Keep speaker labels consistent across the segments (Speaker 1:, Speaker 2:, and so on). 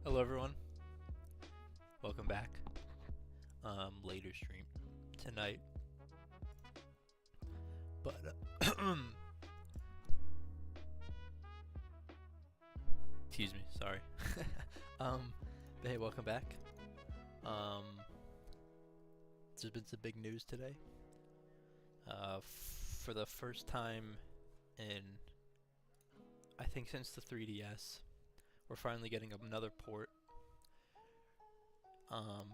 Speaker 1: Hello everyone, welcome back. Later stream tonight, but excuse me, sorry. But hey, welcome back. There's been some big news today. For the first time in, I think since the 3DS, we're finally getting another port.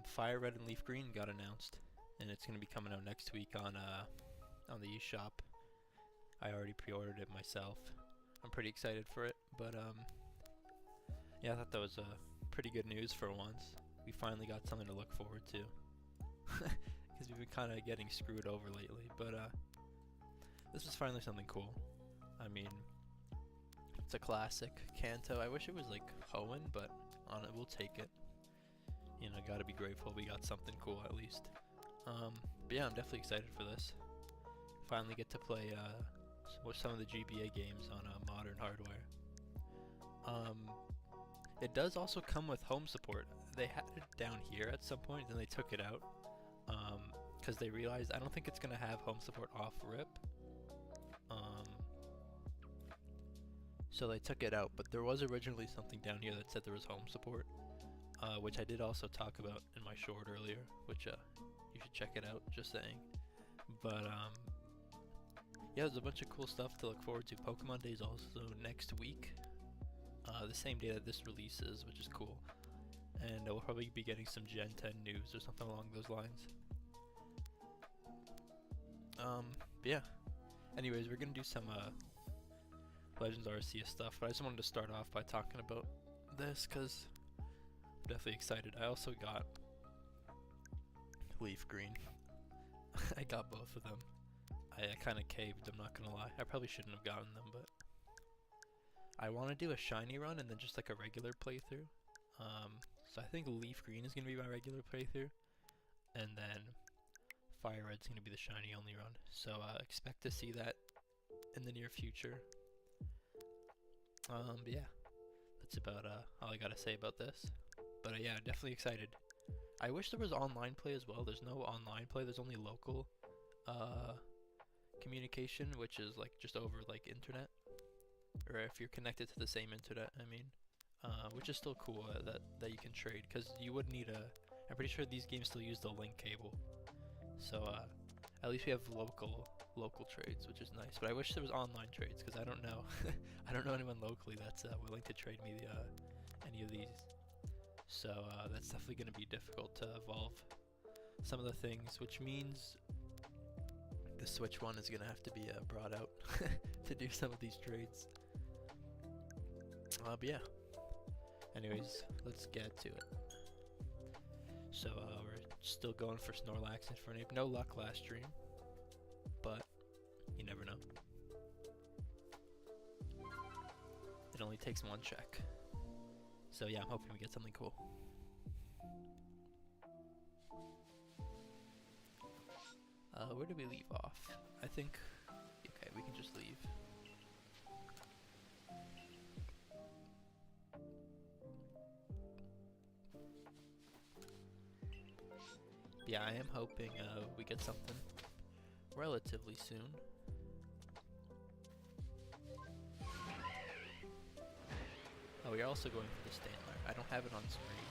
Speaker 1: Fire Red and Leaf Green got announced, and it's gonna be coming out next week on the eShop. I already pre-ordered it myself. I'm pretty excited for it, but yeah, I thought that was pretty good news for once. We finally got something to look forward to, because we've been kind of getting screwed over lately. But this was finally something cool. I mean, it's a classic Kanto. I wish it was like Hoenn, but on it, we'll take it. You know, gotta be grateful we got something cool at least. But yeah, I'm definitely excited for this. Finally get to play some of the GBA games on modern hardware. It does also come with home support. They had it down here at some point, then they took it out because they realized I don't think it's gonna have home support off rip. So they took it out, but there was originally something down here that said there was home support. Which I did also talk about in my short earlier, which you should check it out, just saying. But yeah, there's a bunch of cool stuff to look forward to. Pokemon Day is also next week, the same day that this releases, which is cool. And we'll probably be getting some Gen 10 news or something along those lines. But yeah. Anyways, we're gonna do some Legends Arceus stuff, but I just wanted to start off by talking about this, because I'm definitely excited. I also got Leaf Green. I got both of them. I kind of caved, I'm not gonna lie. I probably shouldn't have gotten them, but I want to do a shiny run and then just like a regular playthrough. So I think Leaf Green is gonna be my regular playthrough, and then Fire Red's gonna be the shiny only run. So expect to see that in the near future. But yeah, that's about all I gotta say about this. But yeah, definitely excited. I wish there was online play as well. There's no online play. There's only local communication, which is like just over like internet, or if you're connected to the same internet. I mean, which is still cool that you can trade, because you would need a. I'm pretty sure these games still use the link cable. So at least we have local trades, which is nice. But I wish there was online trades, because I don't know. I don't know anyone locally that's willing to trade me any of these. So that's definitely going to be difficult to evolve some of the things, which means the Switch one is going to have to be brought out to do some of these trades. But yeah. Anyways, let's get to it. So we're still going for Snorlax and Infernape. No luck last stream, but you never know. It only takes one check. So yeah, I'm hoping we get something cool. Where did we leave off? I think, okay, we can just leave. Yeah, I am hoping we get something relatively soon. Oh, we are also going for the Stantler. I don't have it on screen.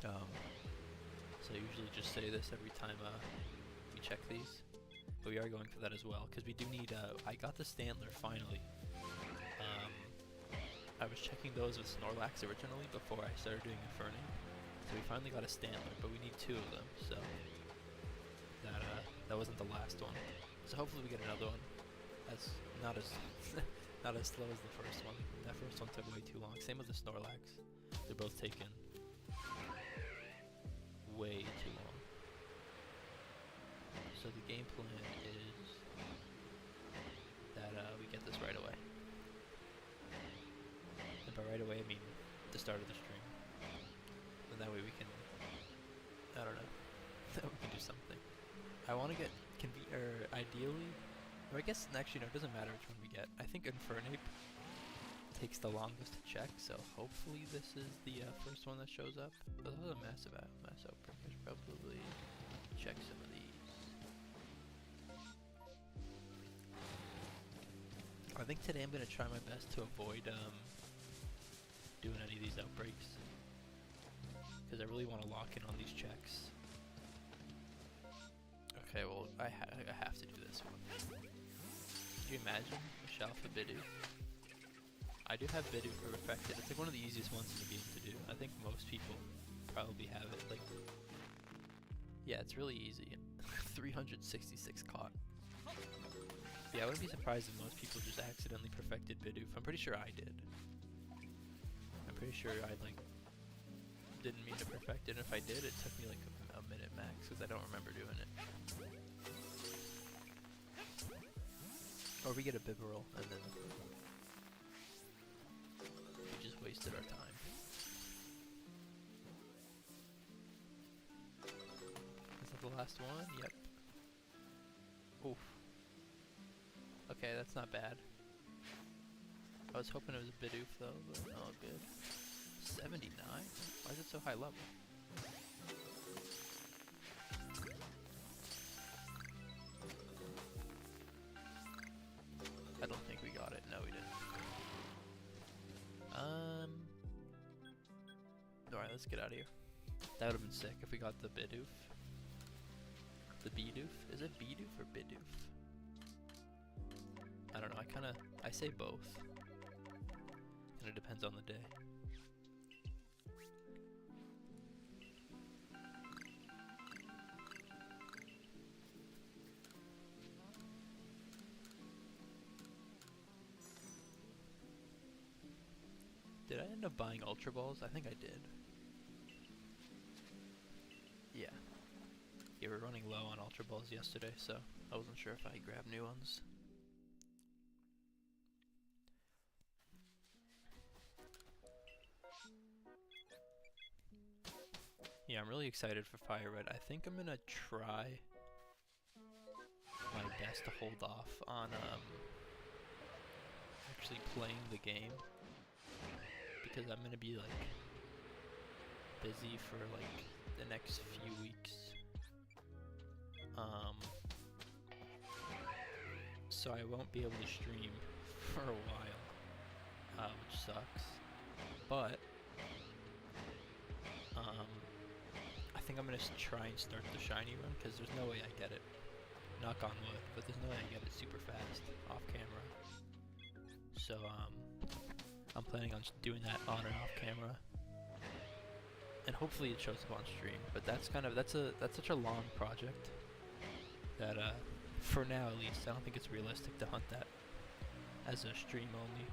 Speaker 1: So I usually just say this every time we check these. But we are going for that as well, because we do need, I got the Stantler finally. I was checking those with Snorlax originally before I started doing Infernape. So we finally got a Stantler, but we need 2 of them, so that wasn't the last one. So hopefully we get another one. That's not as not as slow as the first one. That first one took way too long. Same with the Snorlax. They're both taken way too long. So the game plan is that we get this right away. And by right away I mean the start of the stream. And that way we can, I don't know, we can do something. I want to get, ideally, or I guess actually no, it doesn't matter which one we get. I think Infernape takes the longest to check, so hopefully this is the first one that shows up. But this is a mass outbreak. I should probably check some of these. I think today I'm gonna try my best to avoid doing any of these outbreaks, because I really want to lock in on these checks. Okay, well I have to do this one. Could you imagine Shalfa Bidoof? I do have Bidoof perfected. It's like one of the easiest ones in the game to do. I think most people probably have it. Like, yeah, it's really easy. 366 caught. Yeah, I wouldn't be surprised if most people just accidentally perfected Bidoof. I'm pretty sure I did. I'm pretty sure I like didn't mean to perfect it. And if I did, it took me like a minute max because I don't remember doing it. Or we get a Bibarel and then we just wasted our time. Is that the last one? Yep. Oof. Okay, that's not bad. I was hoping it was a Bidoof though, but no, good. 79? Why is it so high level? I don't think we got it. No, we didn't. Alright, let's get out of here. That would have been sick if we got the Bidoof. The Bidoof? Is it Bidoof or Bidoof? I don't know, I say both. And it depends on the day. Did I end up buying Ultra Balls? I think I did. Yeah. Yeah, we're running low on Ultra Balls yesterday, so I wasn't sure if I grabbed new ones. Yeah, I'm really excited for Fire Red. I think I'm gonna try my best to hold off on actually playing the game, because I'm gonna be like busy for like the next few weeks. So I won't be able to stream for a while, which sucks. But I think I'm gonna try and start the shiny run, because there's no way I get it. Knock on wood, but there's no way I get it super fast off camera. So I'm planning on doing that on and off camera, and hopefully it shows up on stream. But that's such a long project that for now at least I don't think it's realistic to hunt that as a stream only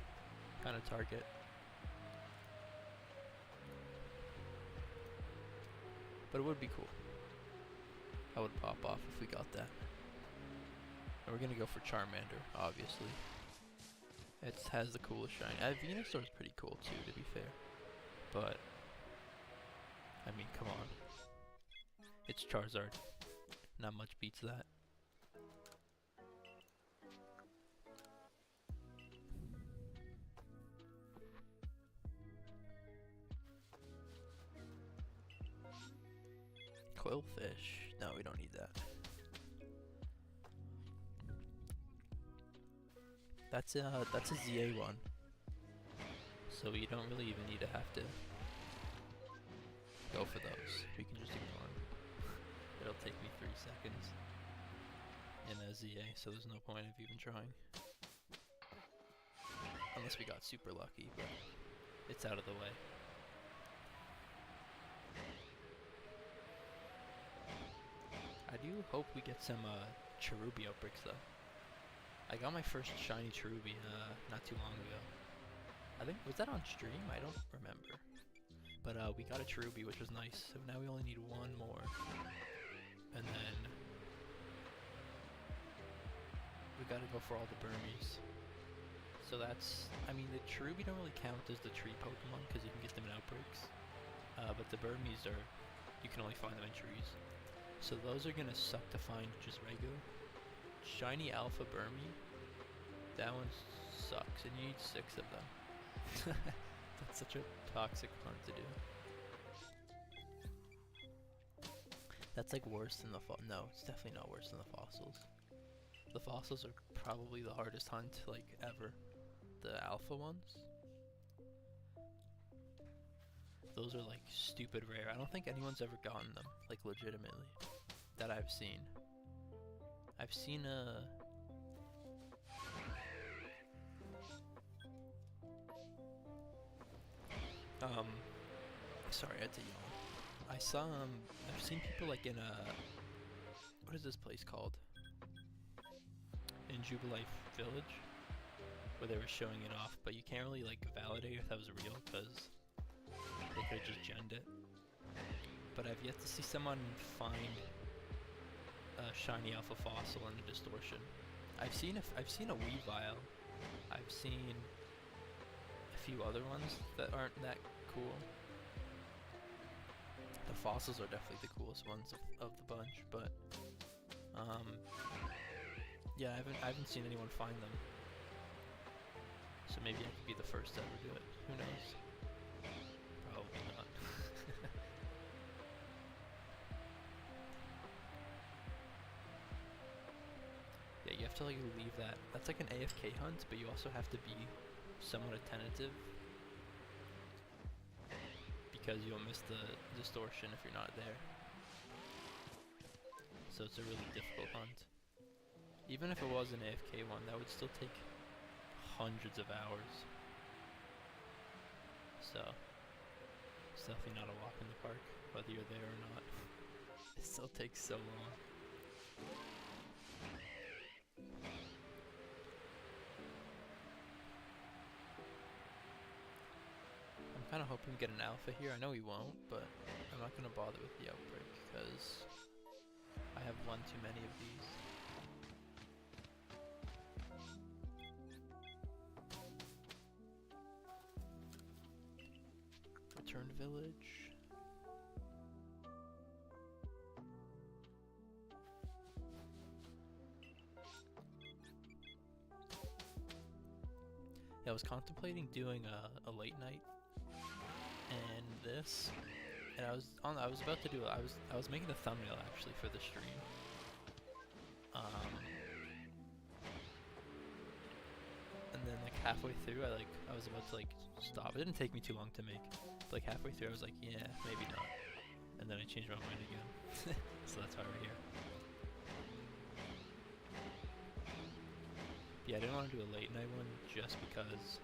Speaker 1: kind of target. But it would be cool. I would pop off if we got that. And we're gonna go for Charmander, obviously. It has the coolest shine. Venusaur's pretty cool too, to be fair. But I mean, come on. It's Charizard. Not much beats that. Quillfish. No, we don't need that. That's a ZA one. So we don't really even need to have to go for those. We can just ignore them. It'll take me 3 seconds in a ZA, so there's no point of even trying. Unless we got super lucky, but it's out of the way. I do hope we get some Cherubi outbreaks though. I got my first shiny Cherubi not too long ago. I think, was that on stream? I don't remember. But we got a Cherubi, which was nice. So now we only need one more. And then we gotta go for all the Burmies. So that's, I mean, the Cherubi don't really count as the tree Pokemon because you can get them in outbreaks. But the Burmies are, you can only find them in trees. So those are gonna suck to find just regular. Shiny Alpha Burmy, that one sucks, and you need 6 of them. That's such a toxic hunt to do. That's like worse than the no, it's definitely not worse than the fossils. The fossils are probably the hardest hunt like ever. The alpha ones. Those are like stupid rare. I don't think anyone's ever gotten them, like legitimately, that I've seen. I've seen sorry, I had to yawn. I saw I've seen people like in what is this place called? In Jubilife Village, where they were showing it off, but you can't really like validate if that was real because they could have just genned it. But I've yet to see someone find a shiny alpha fossil and a distortion. I've seen a Weavile. I've seen a few other ones that aren't that cool. The fossils are definitely the coolest ones of the bunch, but yeah, I haven't seen anyone find them. So maybe I could be the first to ever do it. Who knows? Probably not. Yeah, you have to like leave that. That's like an AFK hunt, but you also have to be somewhat attentive because you'll miss the distortion if you're not there. So it's a really difficult hunt. Even if it was an AFK one, that would still take hundreds of hours. So it's definitely not a walk in the park, whether you're there or not. It still takes so long. I'm kind of hoping to get an alpha here. I know he won't, but I'm not going to bother with the outbreak because I have one too many of these. Returned village. Yeah, I was contemplating doing a late night and this, and I was about to do it. I was making the thumbnail actually for the stream. And then like halfway through, I was about to like stop. It didn't take me too long to make. But, like halfway through, I was like, yeah, maybe not. And then I changed my mind again. So that's why we're here. Yeah, I didn't want to do a late night one just because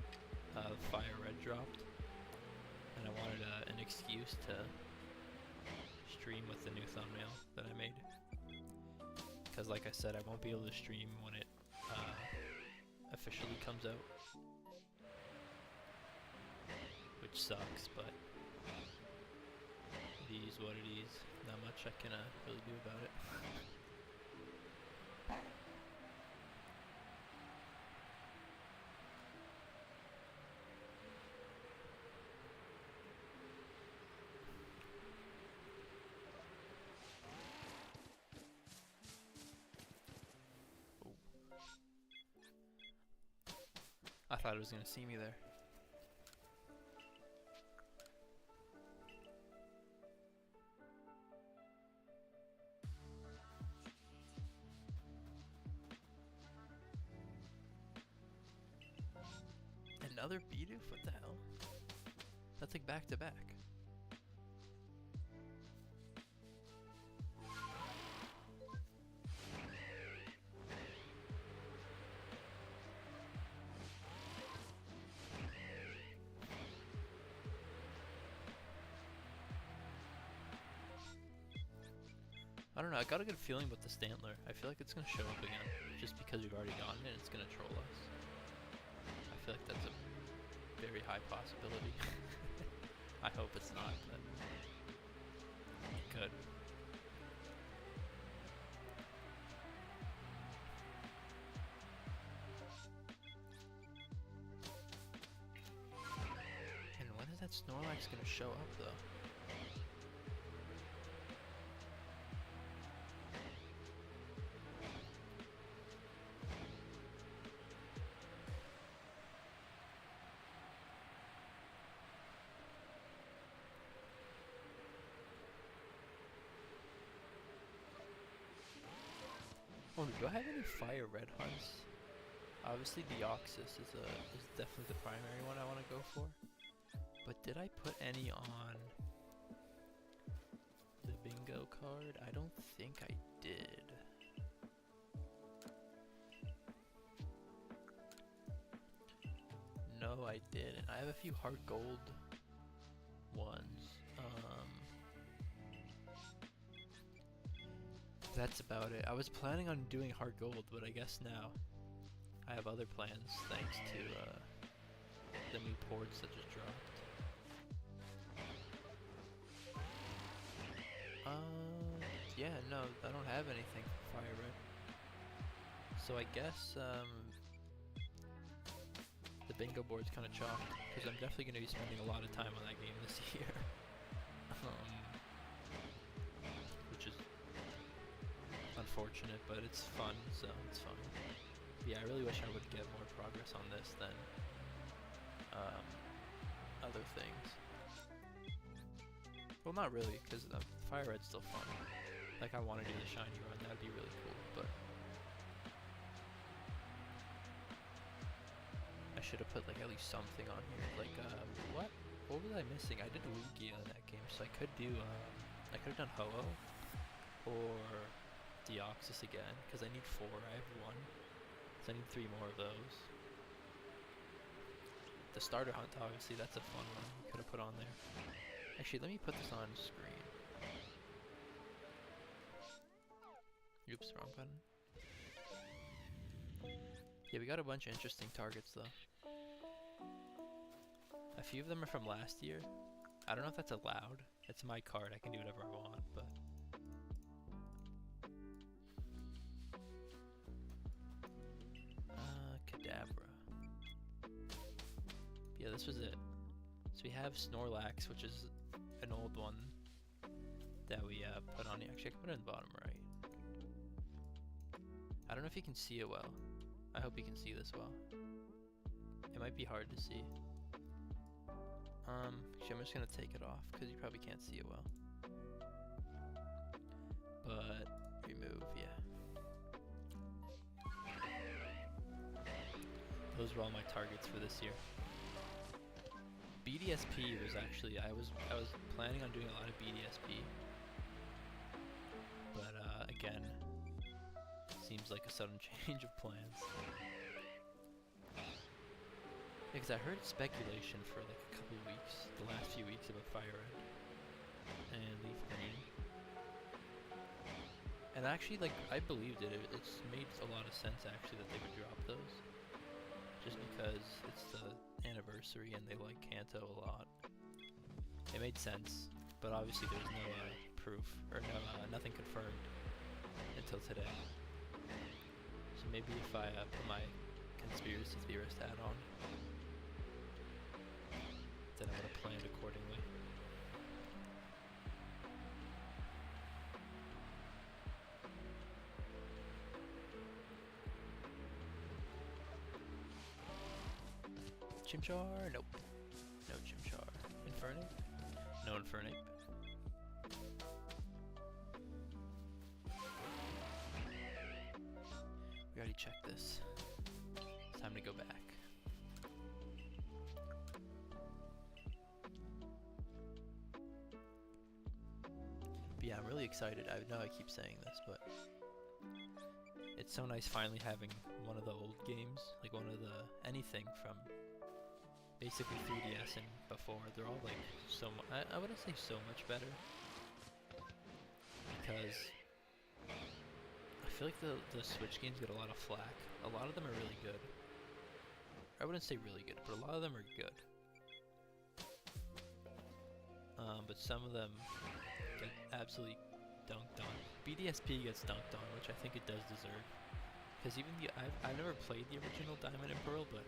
Speaker 1: Fire Red dropped, and I wanted an excuse to stream with the new thumbnail that I made. Because, like I said, I won't be able to stream when it officially comes out, which sucks, but it is what it is. Not much I can really do about it. I thought it was gonna see me there. Another Bidoof? What the hell? That's like back to back. I don't know, I got a good feeling with the Stantler. I feel like it's gonna show up again, just because we've already gotten it, it's gonna troll us. I feel like that's a very high possibility. I hope it's not, but it could. And when is that Snorlax gonna show up, though? Oh, do I have any fire red hunts? Obviously, Deoxys is definitely the primary one I want to go for. But did I put any on the bingo card? I don't think I did. No, I didn't. I have a few heart gold ones. That's about it. I was planning on doing heart gold, but I guess now I have other plans thanks to the new ports that just dropped. Yeah, no, I don't have anything for Fire Red. So I guess the bingo board's kind of chalked, because I'm definitely going to be spending a lot of time on that game this year. Which is unfortunate, but it's fun, so it's fine. Yeah, I really wish I would get more progress on this than other things. Well, not really, because Fire Red's still fun. Like, I want to do the shiny run, that would be really cool, but I should have put, like, at least something on here. Like, what was I missing? I did Lugia in that game, so I could do, I could have done Ho-Oh, or Deoxys again, because I need 4, I have 1, so I need 3 more of those. The starter hunt, obviously, that's a fun one, could have put on there. Actually, let me put this on screen. Oops, wrong button. Yeah, we got a bunch of interesting targets, though. A few of them are from last year. I don't know if that's allowed. It's my card, I can do whatever I want, but... Kadabra. Yeah, this was it. So we have Snorlax, which is an old one that we put on here. Actually, I can put it in the bottom right. I don't know if you can see it well. I hope you can see this well. It might be hard to see. Actually, I'm just gonna take it off because you probably can't see it well. But remove, yeah. Those were all my targets for this year. BDSP was actually I was planning on doing a lot of BDSP, but again, seems like a sudden change of plans. Because I heard speculation for like a couple of weeks, the last few weeks, about Fire Red and Leaf Green, and actually, like, I believed it. It's made a lot of sense actually that they would drop those, just because it's the anniversary and they like Kanto a lot. It made sense, but obviously there's no proof or nothing confirmed until today. So maybe if I put my conspiracy theorist hat on, then I would have planned accordingly. Chimchar? Nope. No Chimchar. Infernape? No Infernape. We already checked this. It's time to go back. But yeah, I'm really excited. I know I keep saying this, but it's so nice finally having one of the old games, like one of the anything from basically 3DS and before. They're all like so much, I wouldn't say so much better, because I feel like the Switch games get a lot of flack. A lot of them are really good. I wouldn't say really good, but a lot of them are good. But some of them get absolutely dunked on. BDSP gets dunked on, which I think it does deserve. Because even I've never played the original Diamond and Pearl, but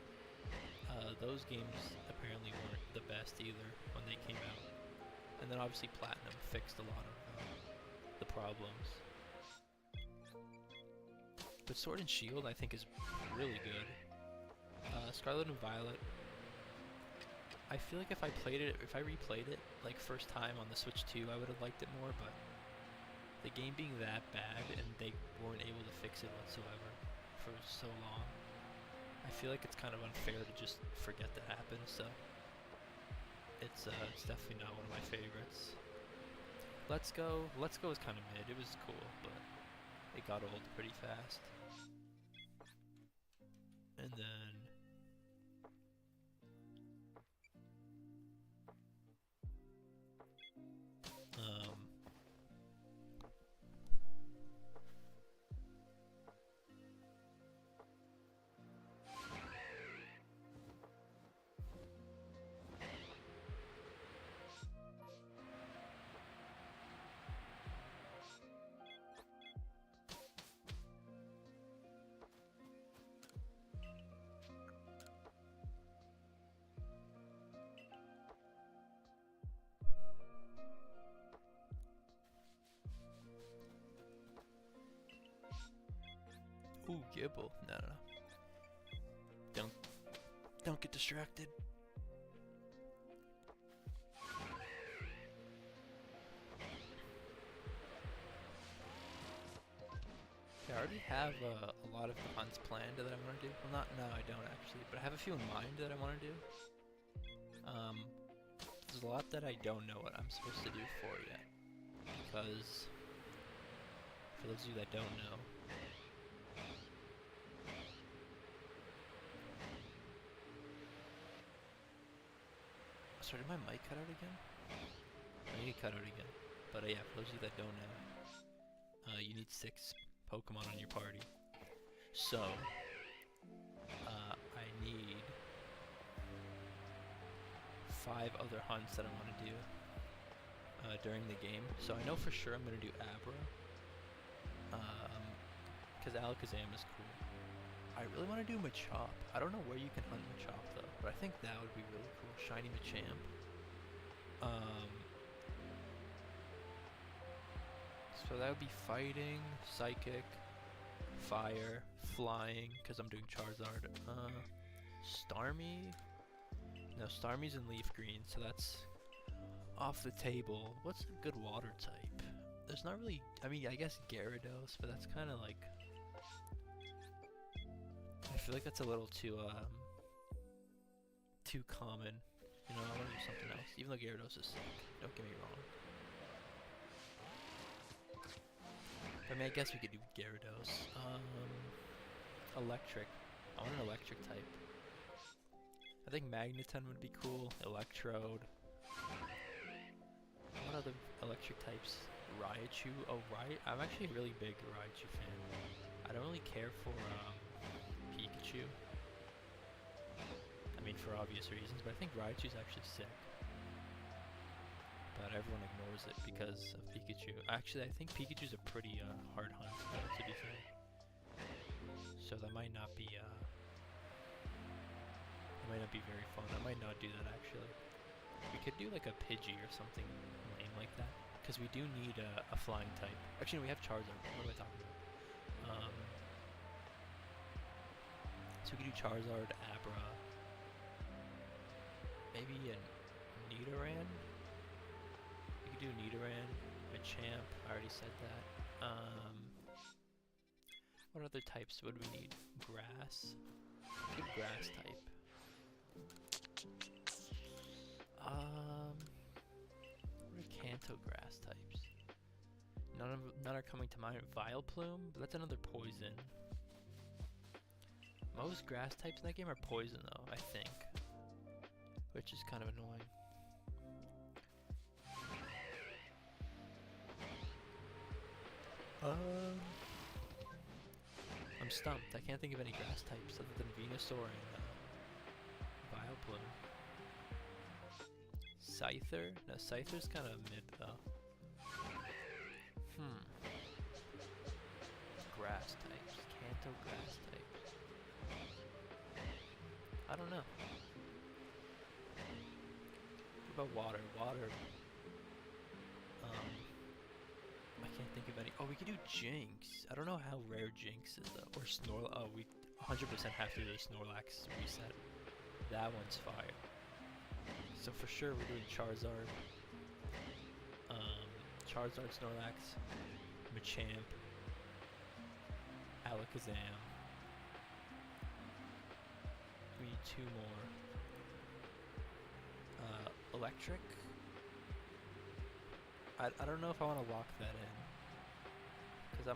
Speaker 1: those games apparently weren't the best either when they came out. And then obviously Platinum fixed a lot of the problems. But Sword and Shield I think is really good. Scarlet and Violet, I feel like if I replayed it like first time on the Switch 2, I would have liked it more, but the game being that bad and they weren't able to fix it whatsoever for so long, I feel like it's kind of unfair to just forget that happened, so it's definitely not one of my favorites. Let's Go was kind of mid. It was cool, but it got old pretty fast. And then ooh, Gibble. No. Don't get distracted. Okay, I already have a lot of the hunts planned that I want to do. Well, no, I don't actually, but I have a few in mind that I want to do. There's a lot that I don't know what I'm supposed to do for yet, because for those of you that don't know, sorry, did my mic cut out again? I need to cut out again. But yeah, for those of you that don't know, you need 6 Pokemon on your party. So, I need 5 other hunts that I want to do during the game. So I know for sure I'm going to do Abra, because Alakazam is cool. I really want to do Machop. I don't know where you can hunt Machop though, but I think that would be really cool. Shiny Machamp. So that would be fighting, psychic, fire, flying, because I'm doing Charizard. Starmie? No, Starmie's in Leaf Green, so that's off the table. What's a good water type? There's not really, I mean, I guess Gyarados, but that's kind of like, I feel like that's a little too common. You know, I want to do something else. Even though Gyarados is sick, don't get me wrong. I mean, I guess we could do Gyarados. Electric. I want an electric type. I think Magneton would be cool. Electrode. What other electric types? Raichu. Oh, I'm actually a really big Raichu fan. I don't really care for Pikachu. I mean, for obvious reasons, but I think Raichu's actually sick. But everyone ignores it because of Pikachu. Actually, I think Pikachu's a pretty hard hunt, to be fair. So that might not be very fun. I might not do that actually. We could do like a Pidgey or something lame like that, because we do need a flying type. Actually, no, we have Charizard. What am I talking about? So we could do Charizard, Abra, maybe a Nidoran. We could do Nidoran, Machamp. I already said that. What other types would we need? Grass. Good grass type. What are Kanto grass types? None are coming to mind. Vileplume, but that's another poison. Most grass types in that game are poison though, I think. Which is kind of annoying. I'm stumped. I can't think of any grass types other than Venusaur and Vileplume. Scyther? No, Scyther's kind of mid though. Grass types. Kanto grass types. I don't know. What about water? Water. I can't think of any. Oh, we could do Jinx. I don't know how rare Jinx is though. Or Snorlax. Oh, we 100% have to do the Snorlax reset. That one's fire. So for sure we're doing Charizard. Charizard, Snorlax. Machamp, Alakazam. We need 2 more. Electric. I don't know if I want to lock that in, because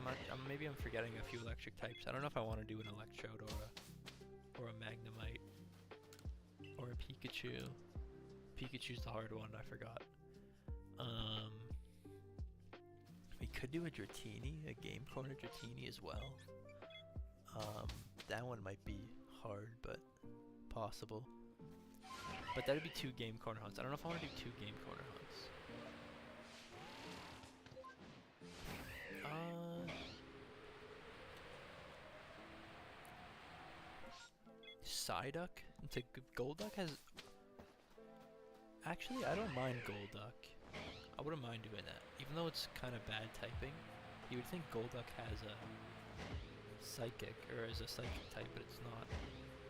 Speaker 1: maybe I'm forgetting a few electric types. I don't know if I want to do an Electrode or a Magnemite or a Pikachu. Pikachu's the hard one, I forgot. We could do a Dratini, a Game Corner Dratini as well. That one might be hard, but possible. But that'd be 2 Game Corner hunts. I don't know if I want to do 2 Game Corner hunts. Psyduck into Golduck has... Actually, I don't mind Golduck. I wouldn't mind doing that. Even though it's kind of bad typing, you would think Golduck has a Psychic, or is a Psychic type, but it's not.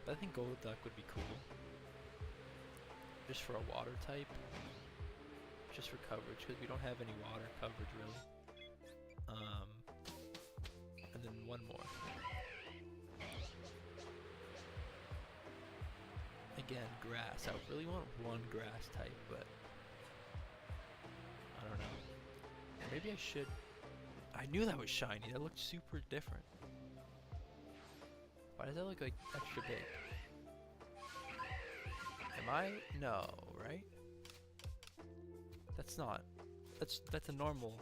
Speaker 1: But I think Golduck would be cool. Just for a water type. Just for coverage, because we don't have any water coverage, really. And then one more. Again, grass. I really want one grass type, but I don't know. Maybe I should. I knew that was shiny. That looked super different. Why does that look like extra big? Am I? No, right? That's not. That's a normal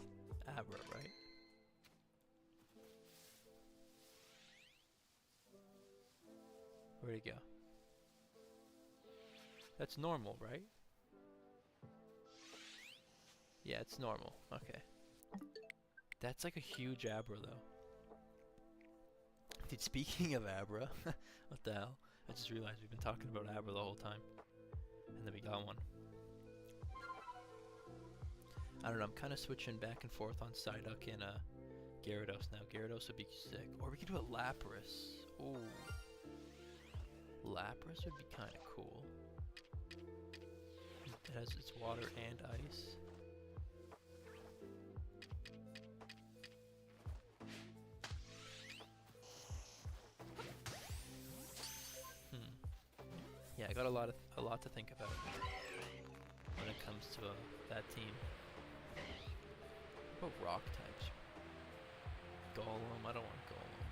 Speaker 1: Abra, right? Where'd it go? That's normal, right? Yeah, it's normal. Okay. That's like a huge Abra, though. Dude, speaking of Abra, what the hell? I just realized we've been talking about Abra the whole time. And then we got one. I don't know, I'm kind of switching back and forth on Psyduck and Gyarados now. Gyarados would be sick. Or we could do a Lapras. Ooh. Lapras would be kind of cool. It has its water and ice. Yeah, I got a lot to think about when it comes to that team. What about rock types? Golem, I don't want Golem.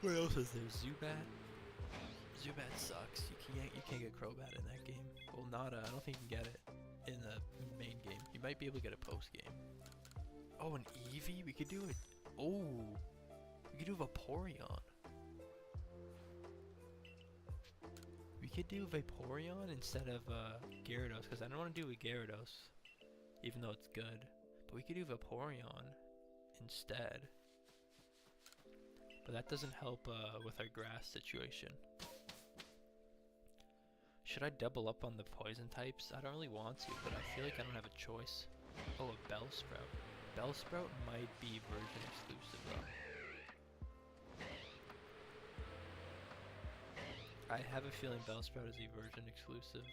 Speaker 1: What else is there? Zubat? Zubat sucks. You can't get Crobat in that game. Well, Nada, I don't think you can get it in the main game. You might be able to get it post game. Oh, an Eevee? We could do it. Oh, we could do Vaporeon. We could do Vaporeon instead of Gyarados, because I don't want to do a Gyarados, even though it's good. But we could do Vaporeon instead. But that doesn't help with our grass situation. Should I double up on the poison types? I don't really want to, but I feel like I don't have a choice. Oh, a Bellsprout. Bellsprout might be version exclusive though. I have a feeling Bellsprout is a version exclusive.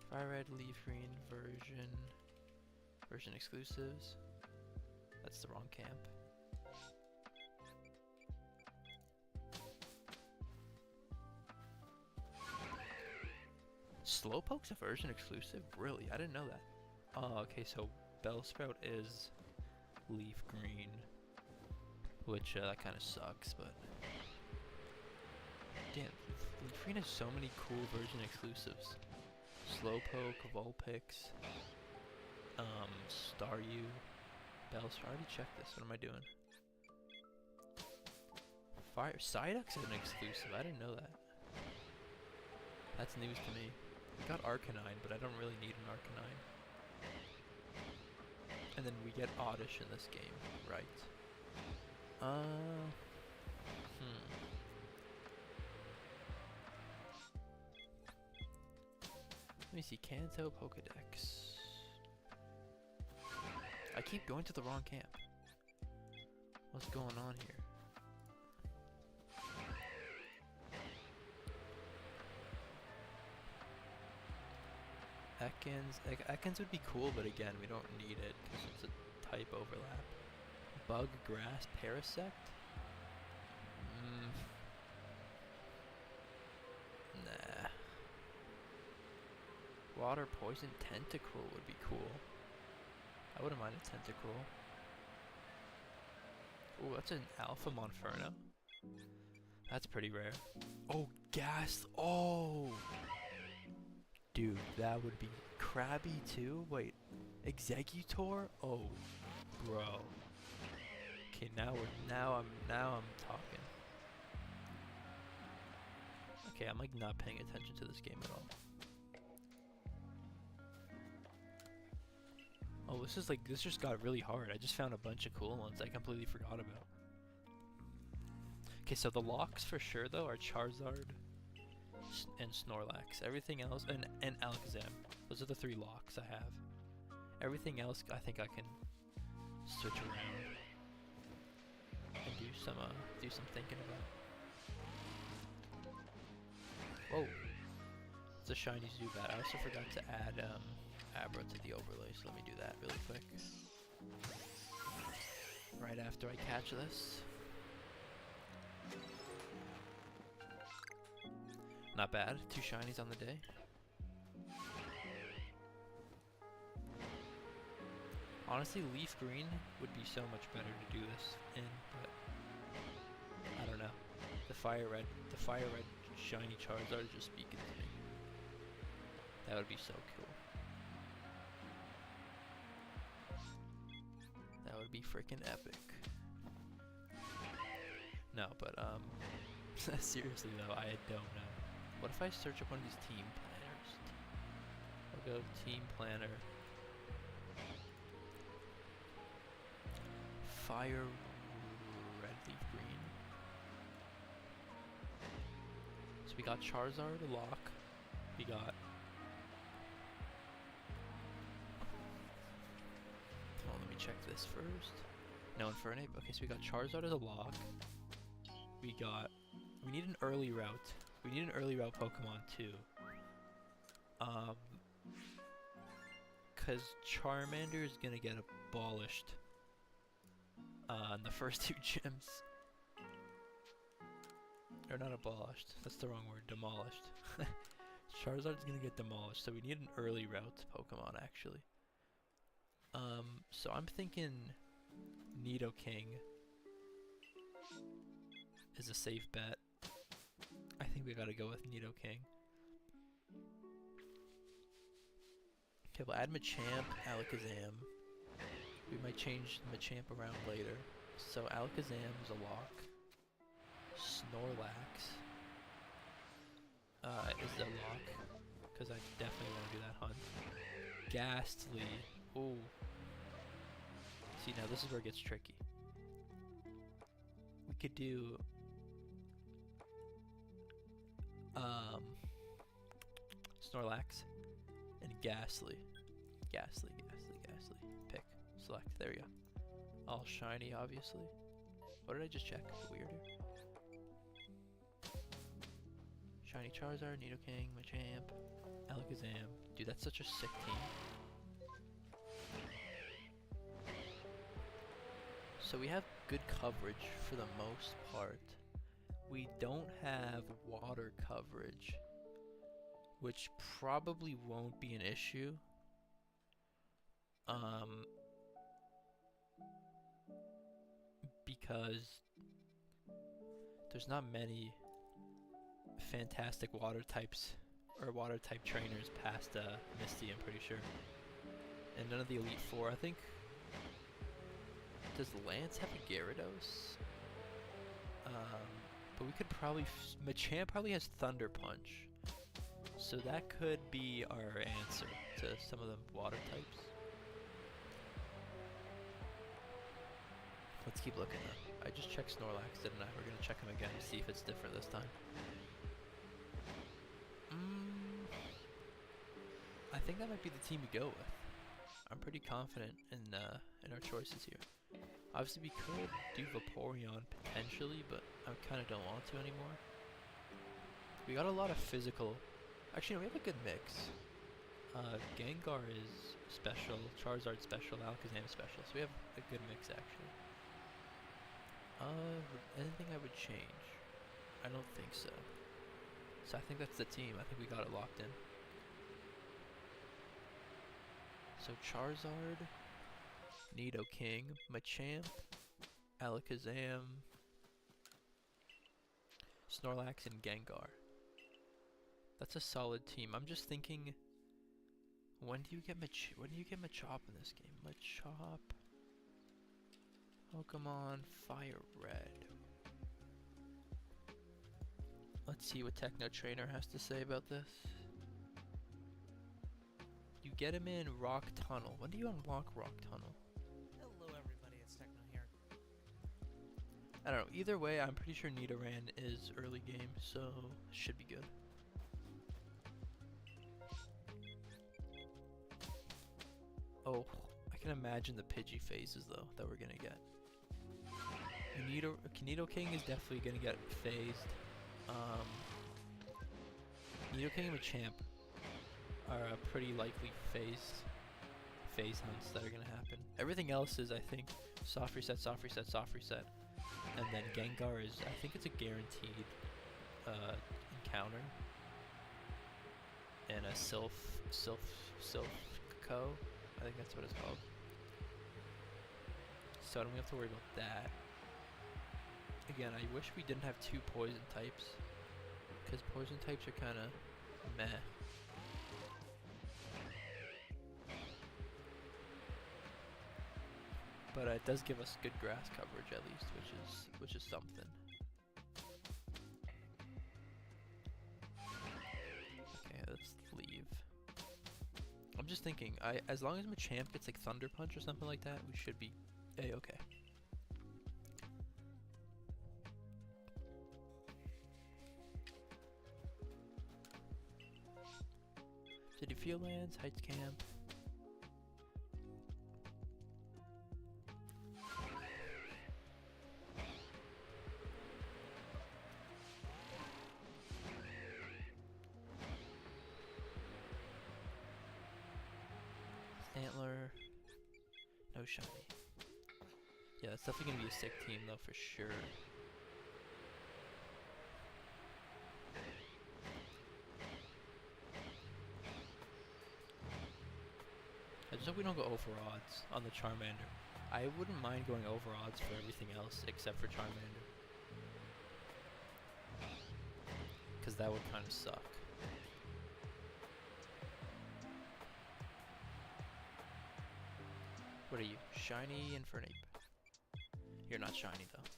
Speaker 1: Fire Red, Leaf Green, version exclusives. That's the wrong camp. Slowpoke's a version exclusive? Really? I didn't know that. Oh, okay, so Bellsprout is Leaf Green. Which, that kind of sucks, but... Damn, Leaf Green has so many cool version exclusives. Slowpoke, Vulpix, Staryu, Bellsprout. I already checked this. What am I doing? Psyduck's an exclusive. I didn't know that. That's news to me. I got Arcanine, but I don't really need an Arcanine. And then we get Oddish in this game, right? Let me see, Kanto, Pokedex. I keep going to the wrong camp. What's going on here? Ekans. Like, Ekans would be cool, but again, we don't need it because it's a type overlap. Bug, grass, Parasect? Nah. Water, poison, Tentacruel would be cool. I wouldn't mind a Tentacruel. Ooh, that's an Alpha Monferno. That's pretty rare. Oh, Gas. Oh! Dude, that would be Krabby too? Wait, Exeggutor? Oh, bro. Okay, now I'm talking. Okay, I'm like not paying attention to this game at all. Oh, this just got really hard. I just found a bunch of cool ones I completely forgot about. Okay, so the locks for sure though are Charizard and Snorlax. Everything else, and Alakazam. Those are the 3 locks I have. Everything else I think I can switch around and do some thinking about. Whoa. It's a shiny Zubat. I also forgot to add Abra to the overlay, so let me do that really quick. Right after I catch this. Not bad. 2 shinies on the day. Honestly, Leaf Green would be so much better to do this in, but I don't know. The Fire Red shiny Charizard is just speaking to me. That would be so cool. That would be freaking epic. No, but seriously though, I don't know. What if I search up one of these team planners? I'll go team planner. Fire Red Leaf Green. So we got Charizard, a lock. We got... Oh, let me check this first. No Infernape. Okay, so we got Charizard as a lock. We need an early route. We need an early route Pokemon too. Cause Charmander is gonna get abolished in the first 2 gyms. Or not abolished, that's the wrong word, demolished. Charizard's gonna get demolished, so we need an early route Pokemon actually. So I'm thinking Nidoking is a safe bet. I think we gotta go with Nidoking. Okay, we'll add Machamp, Alakazam. We might change Machamp around later. So Alakazam is a lock. Snorlax is a lock, because I definitely want to do that hunt. Ghastly. Ooh. See, now this is where it gets tricky. We could do... Snorlax and Ghastly. Ghastly. Pick. Select. There we go. All shiny, obviously. What did I just check? Weird. Shiny Charizard, Nidoking, Machamp, Alakazam. Dude, that's such a sick team. So we have good coverage for the most part. We don't have water coverage, which probably won't be an issue. Because there's not many fantastic water types or water type trainers past Misty, I'm pretty sure. And none of the Elite Four, I think. Does Lance have a Gyarados? But we could probably... Machamp probably has Thunder Punch. So that could be our answer to some of the water types. Let's keep looking though. I just checked Snorlax, didn't I? We're gonna check him again to see if it's different this time. I think that might be the team to go with. I'm pretty confident in our choices here. Obviously we could do Vaporeon potentially, but I kinda don't want to anymore. We got a lot of physical... Actually no, we have a good mix. Gengar is special, Charizard special, Alakazam special, so we have a good mix actually. Anything I would change? I don't think so. So I think that's the team. I think we got it locked in. So Charizard, Nidoking, Machamp, Alakazam, Snorlax, and Gengar. That's a solid team. I'm just thinking, when do you get Machop in this game? Machop. Pokemon Fire Red. Let's see what Techno Trainer has to say about this. You get him in Rock Tunnel. When do you unlock Rock Tunnel?
Speaker 2: Hello everybody, it's Techno here.
Speaker 1: I don't know. Either way, I'm pretty sure Nidoran is early game, so should be good. Oh, I can imagine the Pidgey phases though that we're gonna get. Nidoking is definitely gonna get phased. Nidoking and Machamp are a pretty likely phase hunts that are gonna happen. Everything else is, I think, soft reset, soft reset, soft reset, and then Gengar is, I think it's a guaranteed encounter, and a Silph Co. I think that's what it's called. So I don't have to worry about that. Again, I wish we didn't have two poison types, because poison types are kind of meh. But it does give us good grass coverage at least, which is something. Okay, let's leave. I'm just thinking, as long as Machamp gets like Thunder Punch or something like that, we should be A-okay. City Field Lands, Heights Camp. Antler. No shiny. Yeah, that's definitely gonna be a sick team though, for sure. I just hope we don't go over odds on the Charmander. I wouldn't mind going over odds for everything else except for Charmander, because that would kind of suck. What are you? Shiny Infernape. You're not shiny though.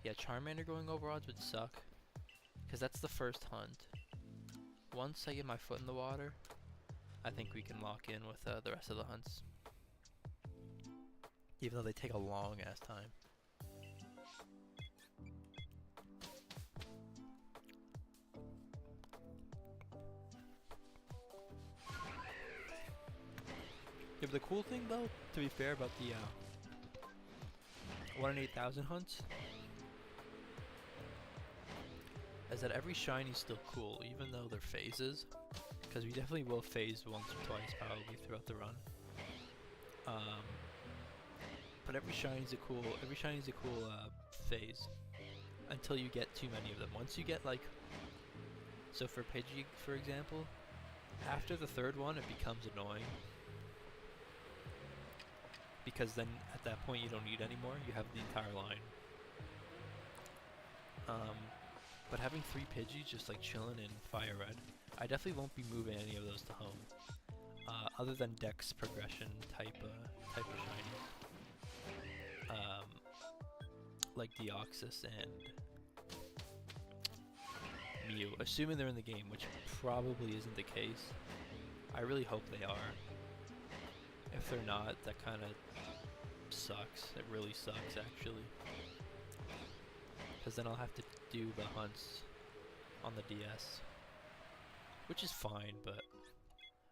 Speaker 1: Yeah, Charmander going over odds would suck, because that's the first hunt. Once I get my foot in the water, I think we can lock in with the rest of the hunts. Even though they take a long ass time. Yeah, but the cool thing though, to be fair, about the 1 in 8,000 hunts, is that every shiny's still cool, even though they're phases. Because we definitely will phase once or twice probably throughout the run. But every shiny's a cool phase until you get too many of them. Once you get like, so for Pidgey for example, after the third one it becomes annoying. Because then at that point you don't need any more, you have the entire line. But having 3 Pidgeys just like chilling in Fire Red, I definitely won't be moving any of those to home, other than Dex progression type of shinies, like Deoxys and Mew, assuming they're in the game, which probably isn't the case. I really hope they are. If they're not, that kind of sucks. It really sucks actually, because then I'll have to do the hunts on the DS. Which is fine, but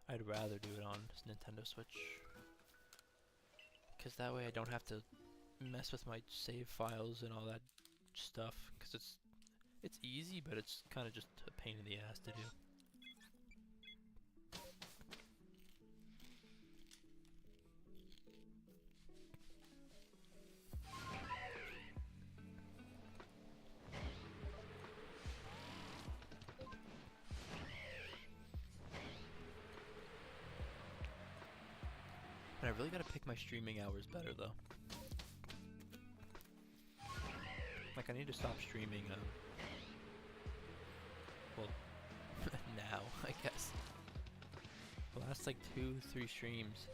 Speaker 1: I'd rather do it on Nintendo Switch. Because that way I don't have to mess with my save files and all that stuff. Because it's easy, but it's kind of just a pain in the ass to do. I really gotta pick my streaming hours better though. Like I need to stop streaming, well, now, I guess. The last like 2-3 streams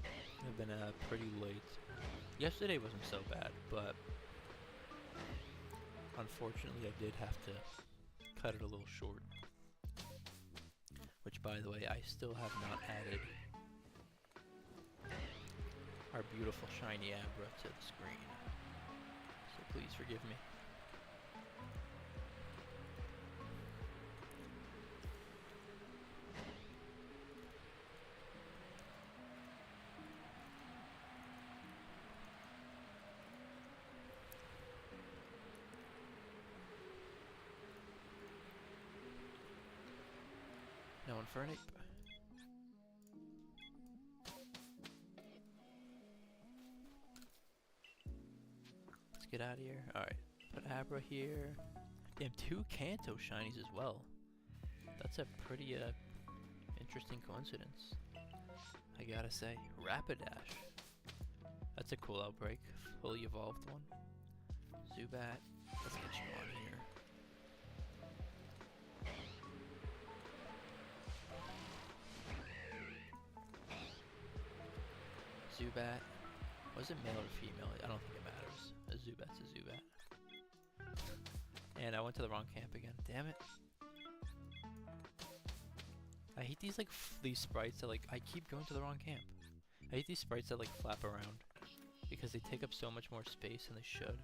Speaker 1: have been pretty late. Yesterday wasn't so bad, but unfortunately I did have to cut it a little short. Which, by the way, I still have not added our beautiful shiny Abra to the screen. So please forgive me. No Infernape. Let's get out of here. Alright, put Abra here. Damn, 2 Kanto shinies as well. That's a pretty interesting coincidence, I gotta say. Rapidash. That's a cool outbreak. Fully evolved one. Zubat. Let's get you on here. Zubat. Was it male or female? I don't think it matters. A Zubat's a Zubat. And I went to the wrong camp again. Damn it. I hate these these sprites that I keep going to the wrong camp. I hate these sprites that flap around because they take up so much more space than they should.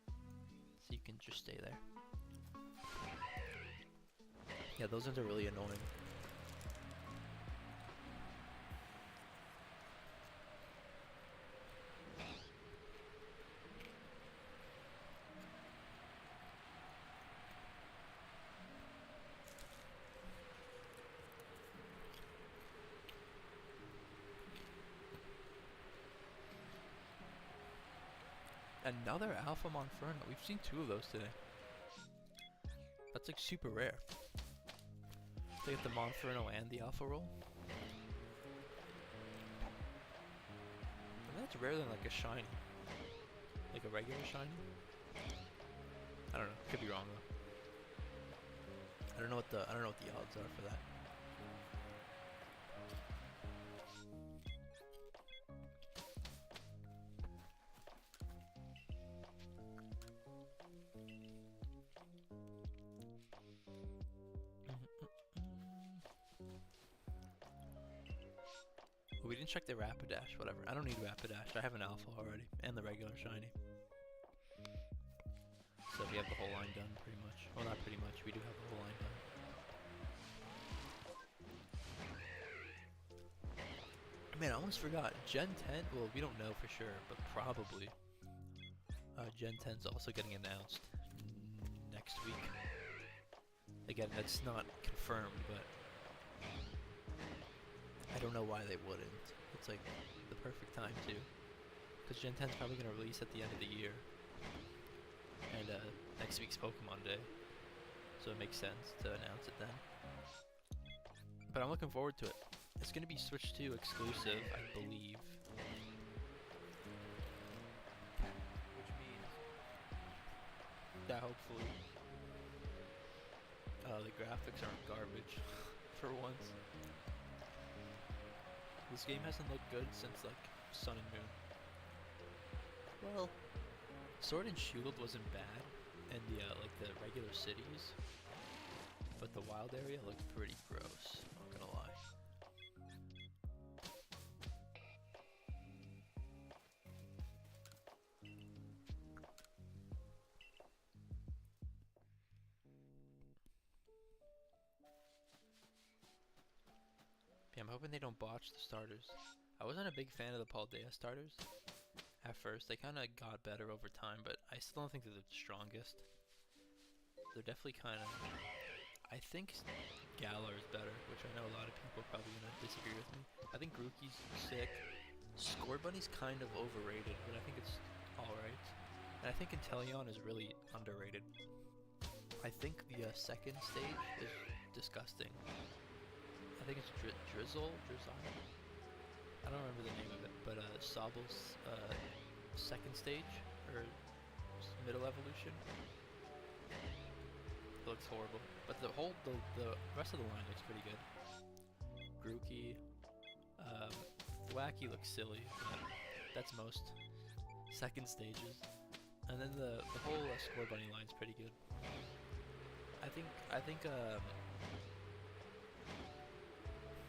Speaker 1: So you can just stay there. Yeah, those ones are really annoying. Another Alpha Monferno. We've seen 2 of those today. That's super rare. To get the Monferno and the Alpha roll. And that's rarer than a shiny. Like a regular shiny. I don't know. Could be wrong though. I don't know what the odds are for that. We didn't check the Rapidash, whatever. I don't need Rapidash. I have an Alpha already, and the regular shiny. So we have the whole line done, pretty much. Well, not pretty much. We do have the whole line done. Man, I almost forgot. Gen 10, well, we don't know for sure, but probably. Gen 10's also getting announced next week. Again, that's not confirmed, but I don't know why they wouldn't. It's the perfect time to. Because Gen 10's probably going to release at the end of the year. And next week's Pokemon Day. So it makes sense to announce it then. But I'm looking forward to it. It's going to be Switch 2 exclusive, I believe. Which means... yeah, hopefully. The graphics aren't garbage. For once. This game hasn't looked good since Sun and Moon. Well, Sword and Shield wasn't bad, and the the regular cities, but the wild area looked pretty gross. Not gonna lie. Yeah, I'm hoping they don't botch the starters. I wasn't a big fan of the Paldea starters at first. They kind of got better over time, but I still don't think they're the strongest. They're definitely kind of... I think Galar is better, which I know a lot of people are probably going to disagree with me. I think Grookey's sick. Scorbunny's kind of overrated, but I think it's alright. And I think Inteleon is really underrated. I think the second stage is disgusting. I think it's Drizzle? I don't remember the name of it, but Sobble's second stage or middle evolution. It looks horrible, but the rest of the line looks pretty good. Grookey, Wacky looks silly, but that's most second stages. And then the whole Score Bunny line's pretty good. I think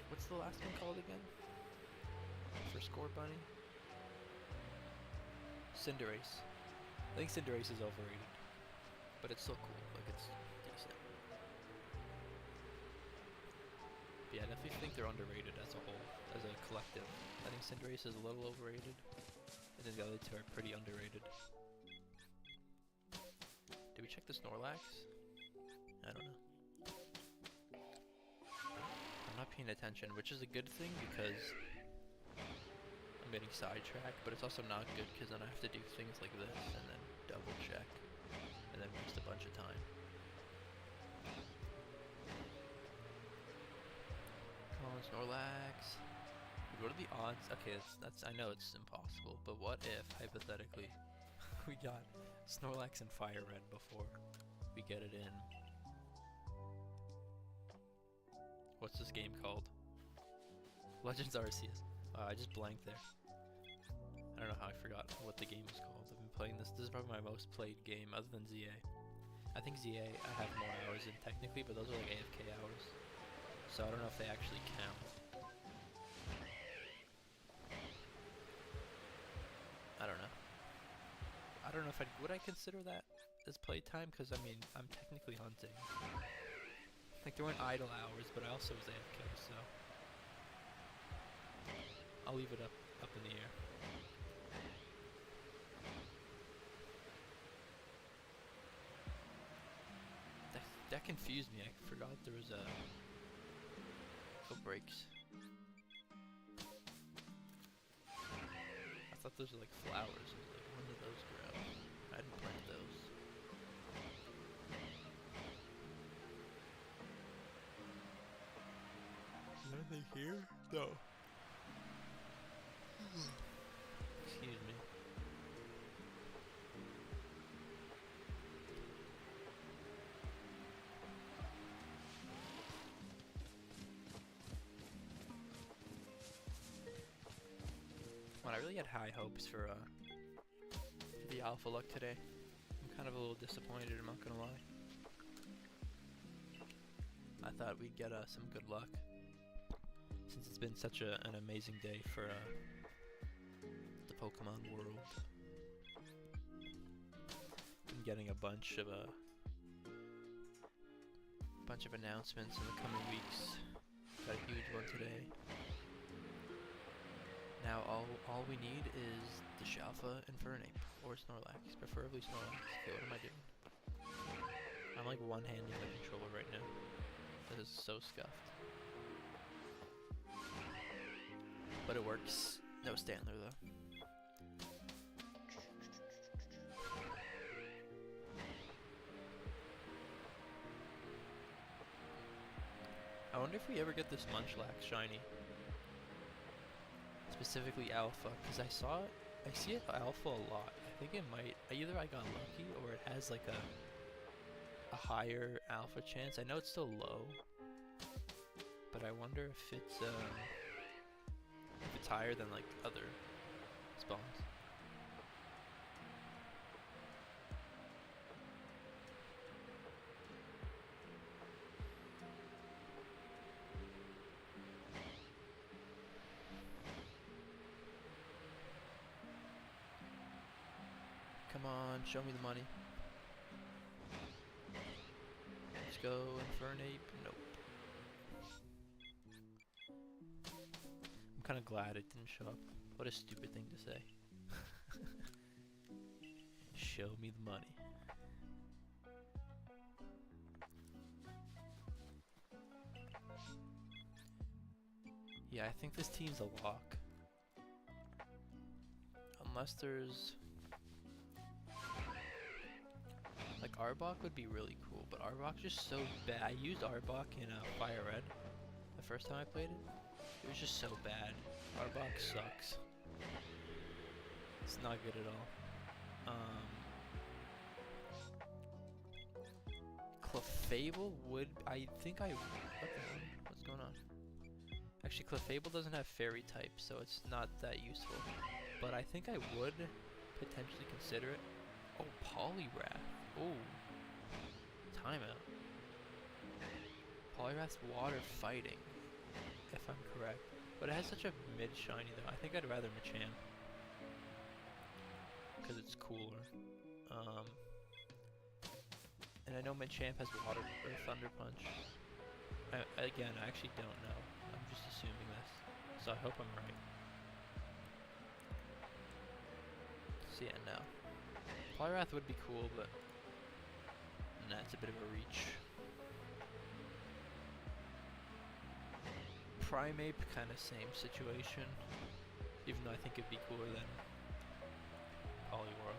Speaker 1: what's the last one called again? For Score Bunny? Cinderace. I think Cinderace is overrated, but it's still cool. Like, it's decent. But yeah, I definitely think they're underrated as a whole, as a collective. I think Cinderace is a little overrated, and then the other two are pretty underrated. Did we check the Snorlax? I don't know. I'm not paying attention, which is a good thing because I'm getting sidetracked, but it's also not good because then I have to do things like this and then double check and then waste a bunch of time. Come on, Snorlax. We go to the odds. Okay, that's I know it's impossible, but what if hypothetically we got Snorlax and Fire Red before we get it in? What's this game called? Legends Arceus. I just blanked there. I don't know how I forgot what the game is called. I've been playing this. This is probably my most played game other than ZA. I think ZA I have more hours in technically, but those are like AFK hours. So I don't know if they actually count. I don't know. I don't know if would I consider that as playtime? Because I mean, I'm technically hunting. Like, there weren't idle hours, but I also was AFK, so I'll leave it up in the air. That confused me. I forgot there was a breaks. I thought those were like flowers. I was like, when did those grow? I didn't plant those. Anything here? No. Excuse me. Well, I really had high hopes for the Alpha Luck today. I'm kind of a little disappointed, I'm not gonna lie. I thought we'd get some good luck, since it's been such an amazing day for the Pokemon world. Been getting a bunch of announcements in the coming weeks. Got a huge one today. Now all we need is the Shalfa and Fernape, or Snorlax, preferably Snorlax. Okay, what am I doing? I'm like one-handing the controller right now. This is so scuffed. But it works. No Stantler though. I wonder if we ever get this Munchlax shiny. Specifically Alpha, because I see it Alpha a lot. I think it might, either I got lucky or it has like a higher Alpha chance. I know it's still low, but I wonder if it's higher than like other spawns. Come on, show me the money. Let's go, Infernape. Nope. I'm kind of glad it didn't show up. What a stupid thing to say. Show me the money. Yeah, I think this team's a lock. Unless there's... like, Arbok would be really cool, but Arbok's just so bad. I used Arbok in Fire Red the first time I played it. It was just so bad. Arbok sucks. It's not good at all. Clefable would... I think I... What the hell? What's going on? Actually, Clefable doesn't have fairy type, so it's not that useful. But I think I would potentially consider it. Oh, Poliwrath. Oh. Timeout. Poliwrath's water fighting, if I'm correct. But it has such a mid-shiny though. I think I'd rather Machamp. Because it's cooler. And I know Machamp has water or Thunder Punch. Again, I actually don't know. I'm just assuming this. So I hope I'm right. So yeah, no. Poliwrath would be cool, but nah, it's a bit of a reach. Primeape, kind of same situation. Even though I think it'd be cooler than Poliwhirl.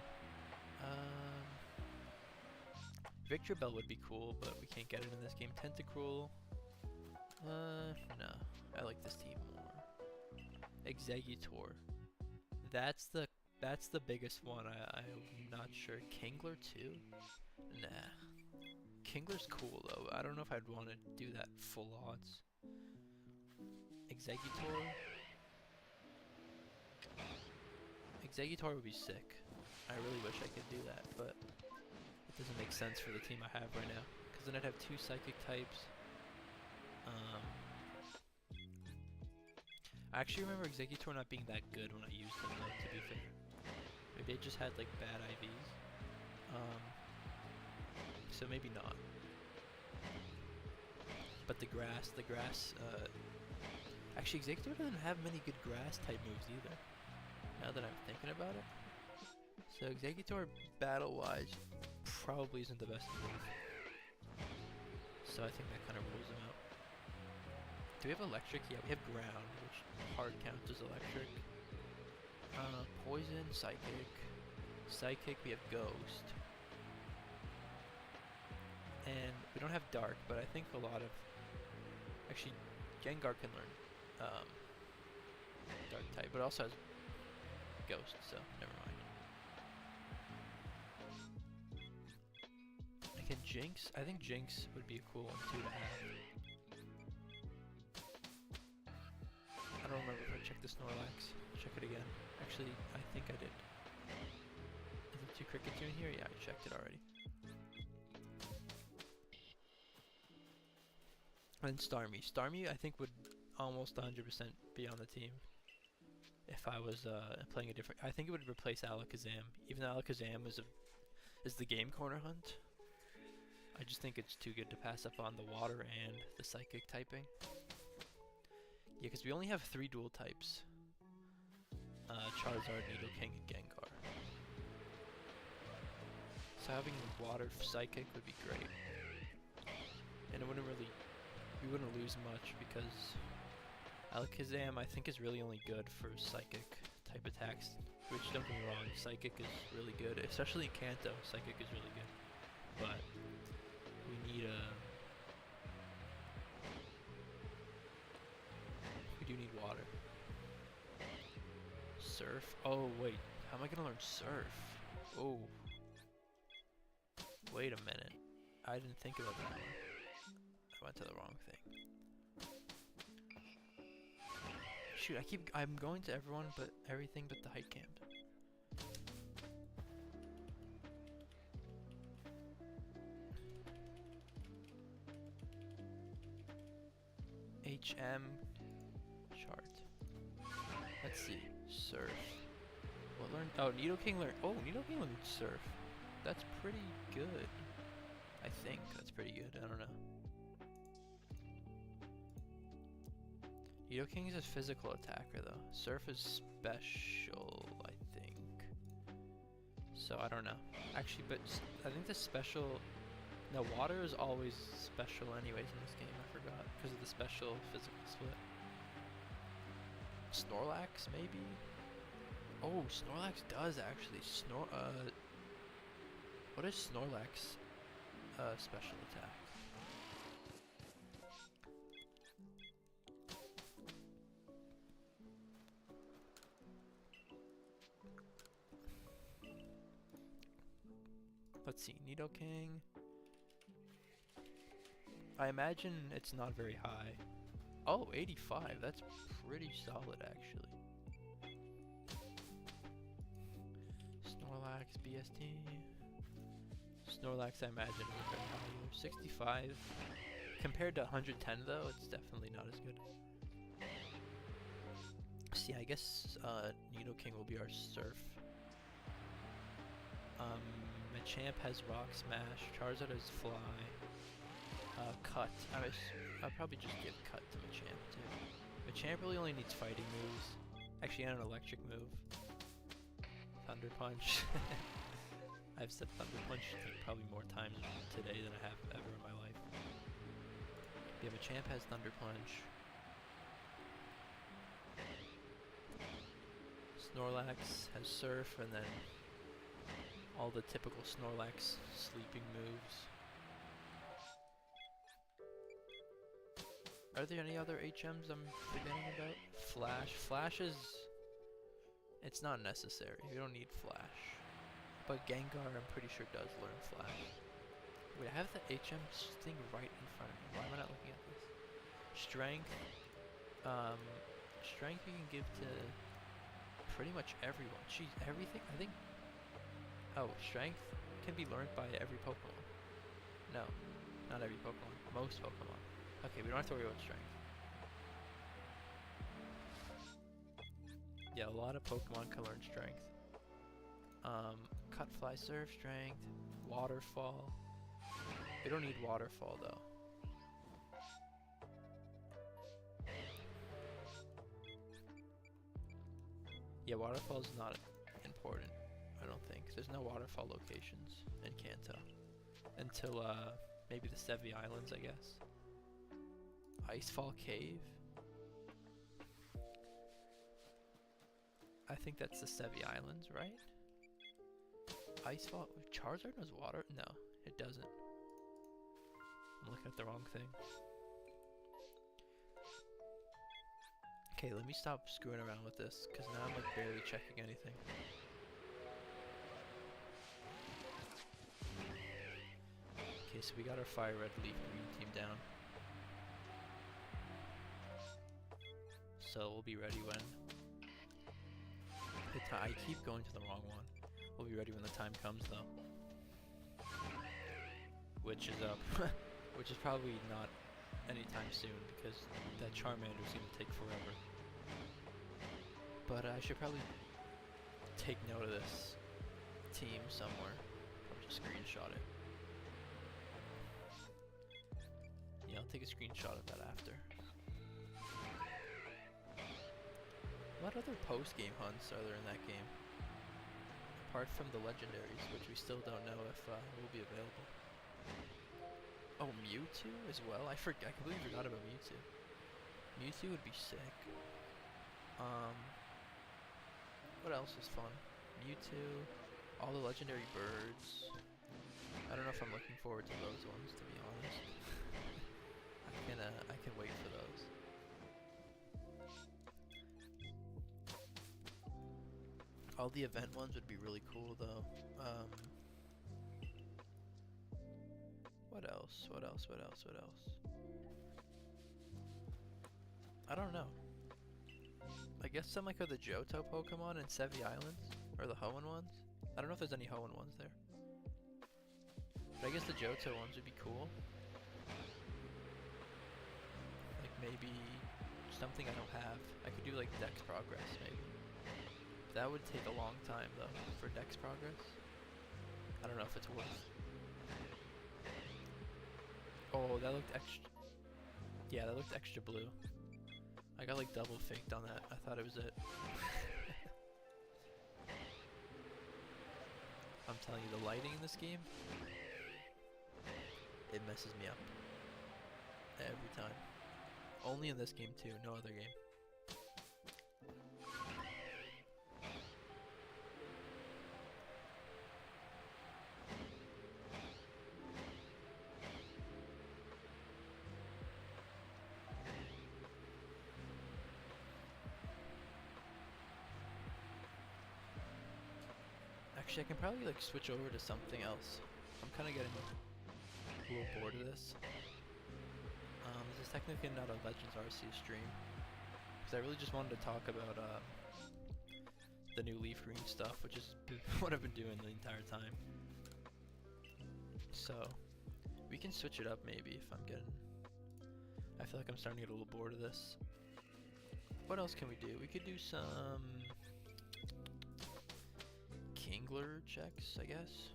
Speaker 1: Victreebel would be cool, but we can't get it in this game. Tentacruel. No. I like this team more. Exeggutor. That's the biggest one. I'm not sure. Kingler too? Nah. Kingler's cool though. I don't know if I'd want to do that full odds. Exeggutor. Exeggutor would be sick. I really wish I could do that, but it doesn't make sense for the team I have right now. Because then I'd have two psychic types. I actually remember Exeggutor not being that good when I used him though, to be fair. Maybe I just had like bad IVs. So maybe not. But the grass, actually Exeggutor doesn't have many good grass type moves either, now that I'm thinking about it. So Exeggutor battle-wise probably isn't the best move. So I think that kind of rules him out. Do we have electric? Yeah, we have ground, which hard counts as electric. Poison, psychic. Psychic, we have ghost. And we don't have dark, but I think a lot of... Actually, Gengar can learn dark type, but it also has ghost, so never mind. I can Jinx. I think Jinx would be a cool one too to have. I don't remember if I checked the Snorlax. Check it again. Actually, I think I did. Is it 2 Crickets in here? Yeah, I checked it already. And Starmie. Starmie, I think, would almost 100% be on the team if I was playing a different... I think it would replace Alakazam. Even though Alakazam is the game corner hunt, I just think it's too good to pass up on the water and the psychic typing. Yeah, because we only have 3 dual types. Charizard, Nidoking, and Gengar. So having water psychic would be great. And it wouldn't really... We wouldn't lose much because Alakazam I think is really only good for psychic type attacks, which don't get me wrong, psychic is really good, especially in Kanto, psychic is really good, but we need we do need water. Surf? Oh wait, how am I gonna learn Surf? Oh. Wait a minute, I didn't think about that one. I went to the wrong thing. Shoot, I'm going to everything but the height camp. HM chart. Let's see, Surf. What learned? Oh, Nidoking learned. Oh, Nidoking learned Surf. That's pretty good. I think that's pretty good. I don't know. Nidoking is a physical attacker though. Surf is special, I think. So I don't know. Actually, but I think the special... No, water is always special anyways in this game. I forgot. Because of the special physical split. Snorlax, maybe? Oh, Snorlax does actually. What is Snorlax special attack? Let's see, Nidoking. I imagine it's not very high. Oh, 85. That's pretty solid, actually. Snorlax, BST. Snorlax, I imagine, is very high. 65. Compared to 110, though, it's definitely not as good. See, I guess Nidoking will be our Surf. Machamp has Rock Smash. Charizard has Fly. Cut. I'll probably just give Cut to Machamp too. Machamp really only needs fighting moves. Actually, and an electric move. Thunder Punch. I've said Thunder Punch probably more times today than I have ever in my life. Yeah, Machamp has Thunder Punch. Snorlax has Surf, and then all the typical Snorlax sleeping moves. Are there any other HMs I'm forgetting about? Flash. Flash is... it's not necessary. You don't need Flash. But Gengar, I'm pretty sure, does learn Flash. Wait, I have the HM thing right in front of me. Why am I not looking at this? Strength. Strength you can give to pretty much everyone. Jeez, everything? I think... oh, Strength can be learned by every Pokemon. No, not every Pokemon. Most Pokemon. Okay, we don't have to worry about Strength. Yeah, a lot of Pokemon can learn Strength. Cut, Fly, Surf, Strength, Waterfall. We don't need Waterfall though. Yeah, Waterfall is not important, I don't think. There's no Waterfall locations in Kanto. Until, maybe the Sevi Islands, I guess. Icefall Cave? I think that's the Sevi Islands, right? Icefall... Charizard knows water? No, it doesn't. I'm looking at the wrong thing. Okay, let me stop screwing around with this, because now I'm like barely checking anything. Okay, so we got our Fire Red, Leaf Green team down. So we'll be ready when... I keep going to the wrong one. We'll be ready when the time comes, though. Which is which is probably not anytime soon, because that Charmander is gonna take forever. But I should probably take note of this team somewhere. I'll just screenshot it. Yeah, I'll take a screenshot of that after. What other post-game hunts are there in that game? Apart from the legendaries, which we still don't know if will be available. Oh, Mewtwo as well? I completely forgot about Mewtwo. Mewtwo would be sick. What else is fun? Mewtwo, all the legendary birds. I don't know if I'm looking forward to those ones, to be honest. I can wait for those. All the event ones would be really cool, though. What else? What else? What else? What else? I don't know. I guess some like of the Johto Pokemon in Sevi Islands, or the Hoenn ones. I don't know if there's any Hoenn ones there. But I guess the Johto ones would be cool. Like maybe something I don't have. I could do like Dex Progress maybe. That would take a long time though for Dex Progress. I don't know if it's worth. Oh, that looked extra. Yeah, that looked extra blue. I got like double faked on that. I thought it was it. I'm telling you, the lighting in this game, it messes me up. Every time. Only in this game too, no other game. Actually, I can probably like switch over to something else kind of getting a little bored of this. This is technically not a Legends Arceus stream, because I really just wanted to talk about the new Leaf Green stuff, which is what I've been doing the entire time. So we can switch it up maybe if I'm getting... I feel like I'm starting to get a little bored of this. What else can we do? We could do some Kingler checks, I guess.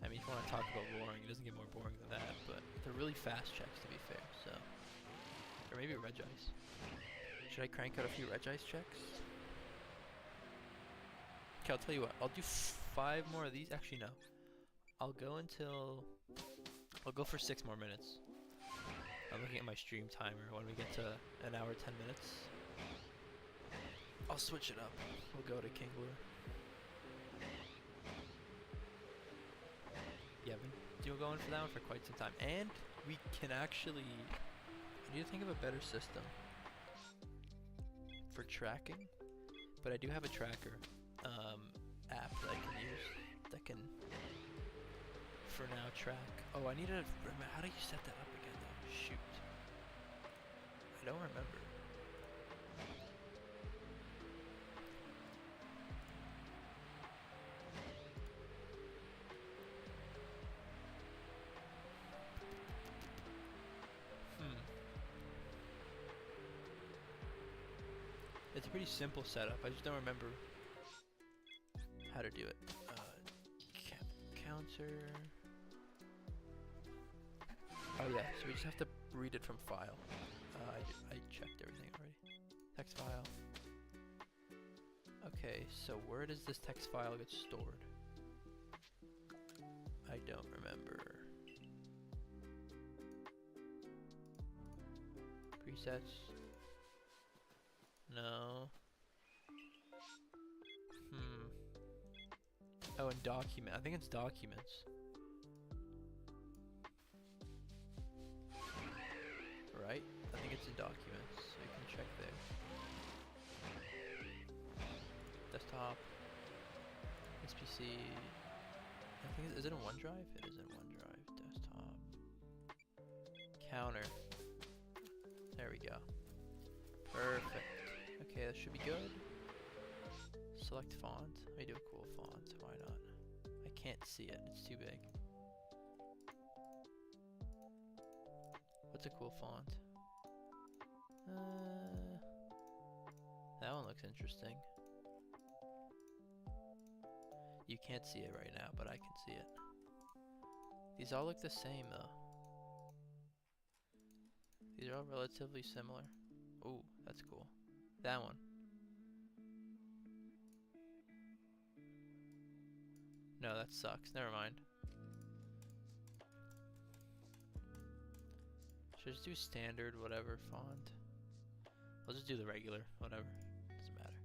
Speaker 1: I mean, if you want to talk about boring, it doesn't get more boring than that, but they're really fast checks to be fair, so. Or maybe Regice. Should I crank out a few Regice checks? Okay, I'll tell you what, I'll do 5 more of these. Actually, no. I'll go for 6 more minutes. I'm looking at my stream timer. When we get to an hour, 10 minutes, I'll switch it up. We'll go to Kingler. Yeah, I've been going for that one for quite some time. And we can actually... I need to think of a better system for tracking. But I do have a tracker app that I can use that can, for now, track. Oh, I need to remember. How do you set that up again, though? Shoot. I don't remember. It's a pretty simple setup. I just don't remember how to do it. Counter. Oh yeah, so we just have to read it from file. I checked everything already. Text file. Okay, so where does this text file get stored? I don't remember. Presets. No. Oh, and document. I think it's documents. Right? I think it's in documents. So you can check there. Desktop. SPC. I think is it in OneDrive? It is in OneDrive. Desktop. Counter. There we go. Perfect. Okay, that should be good. Select font. Let me do a cool font. Why not? I can't see it. It's too big. What's a cool font? That one looks interesting. You can't see it right now, but I can see it. These all look the same though. These are all relatively similar. Ooh, that's cool. That one. No, that sucks. Never mind. Should I just do standard, whatever, font? I'll just do the regular, whatever. Doesn't matter.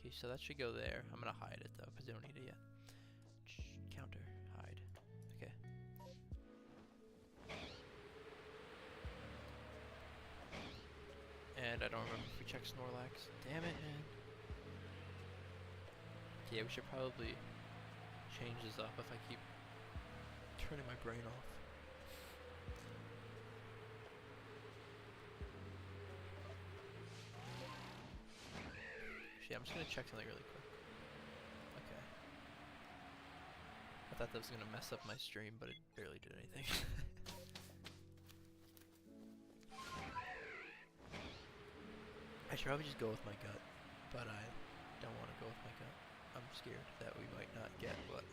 Speaker 1: Okay, so that should go there. I'm gonna hide it though, because they don't need it yet. Counter, hide. Okay. And I don't remember if we checked Snorlax. Damn it, man. Yeah, we should probably change this up if I keep turning my brain off. Actually, I'm just gonna check something really quick. Okay. I thought that was gonna mess up my stream, but it barely did anything. I should probably just go with my gut, but I don't want to go with my gut. I'm scared that we might not get what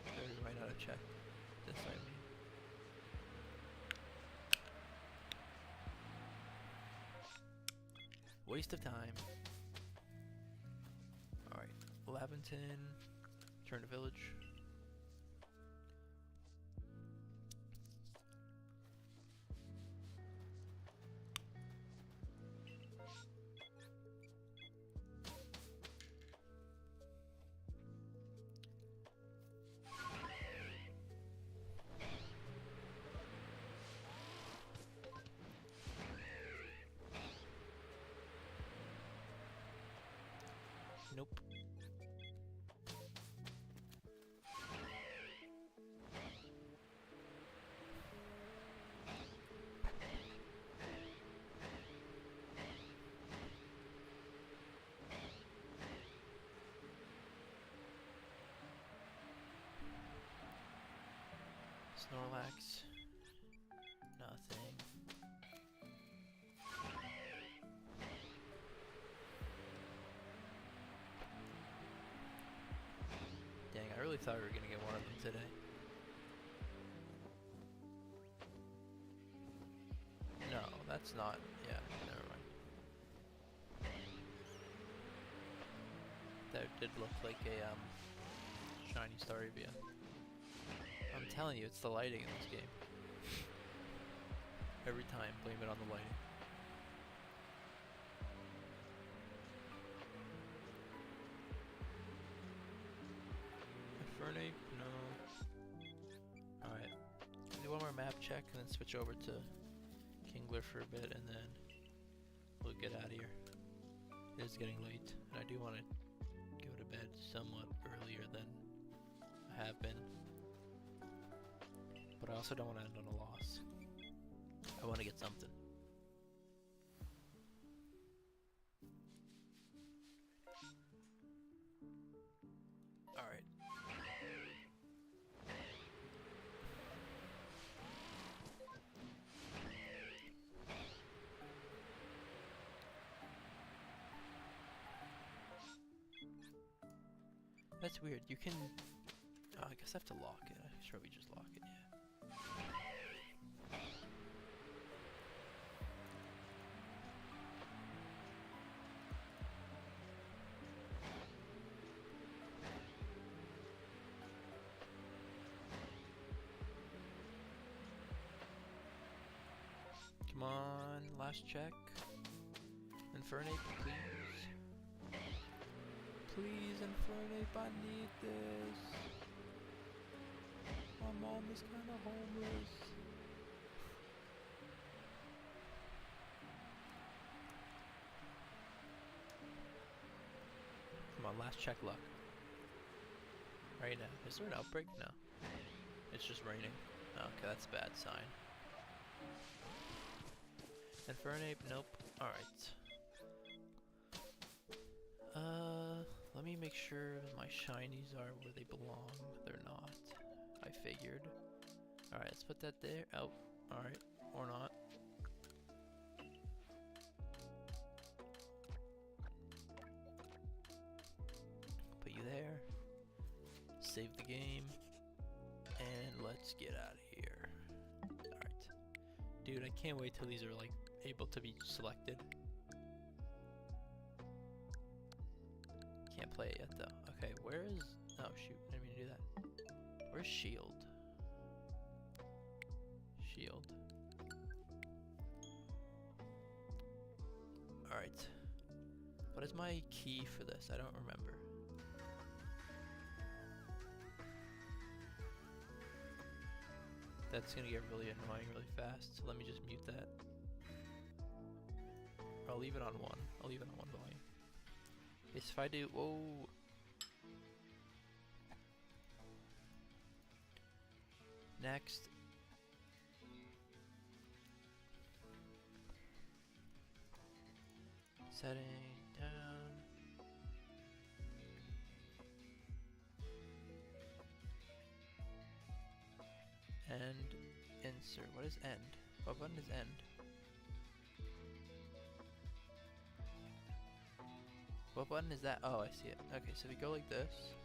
Speaker 1: we might not have checked this, I mean. Waste of time. Alright, Laventon, turn to village. Nope. Snorlax. Nothing. Dang, I really thought we were gonna get one of them today. No, that's not. Yeah, never mind. That did look like a shiny Staravia. I'm telling you, it's the lighting in this game. Every time, blame it on the lighting. Infernape? No. Alright. Do one more map check and then switch over to Kingler for a bit and then we'll get out of here. It is getting late and I do want to go to bed somewhat earlier than I have been. But I also don't want to end on a loss. I want to get something. Alright. That's weird. You can... Oh, I guess I have to lock it. I'm sure we just lock it, yeah. Come on, last check. Infernape, please. Please, Infernape, I need this. My mom is kind of homeless. Come on, last check luck. Right now. Is there an outbreak? No. It's just raining. Okay, that's a bad sign. Infernape, nope. Alright. Let me make sure my shinies are where they belong. They're not. I figured. Alright, let's put that there. Oh, alright. Or not. Put you there. Save the game. And let's get out of here. Alright. Dude, I can't wait till these are like able to be selected. Can't play it yet though. Okay, where is... Oh shoot, I didn't mean to do that. Where's Shield? Shield. Alright. What is my key for this? I don't remember. That's gonna get really annoying really fast, so let me just mute that. I'll leave it on 1. I'll leave it on 1 volume. Yes, if I do... Whoa! Next. Setting down. End. Insert. What is end? What button is end? What button is that? Oh, I see it. Okay, so we go like this.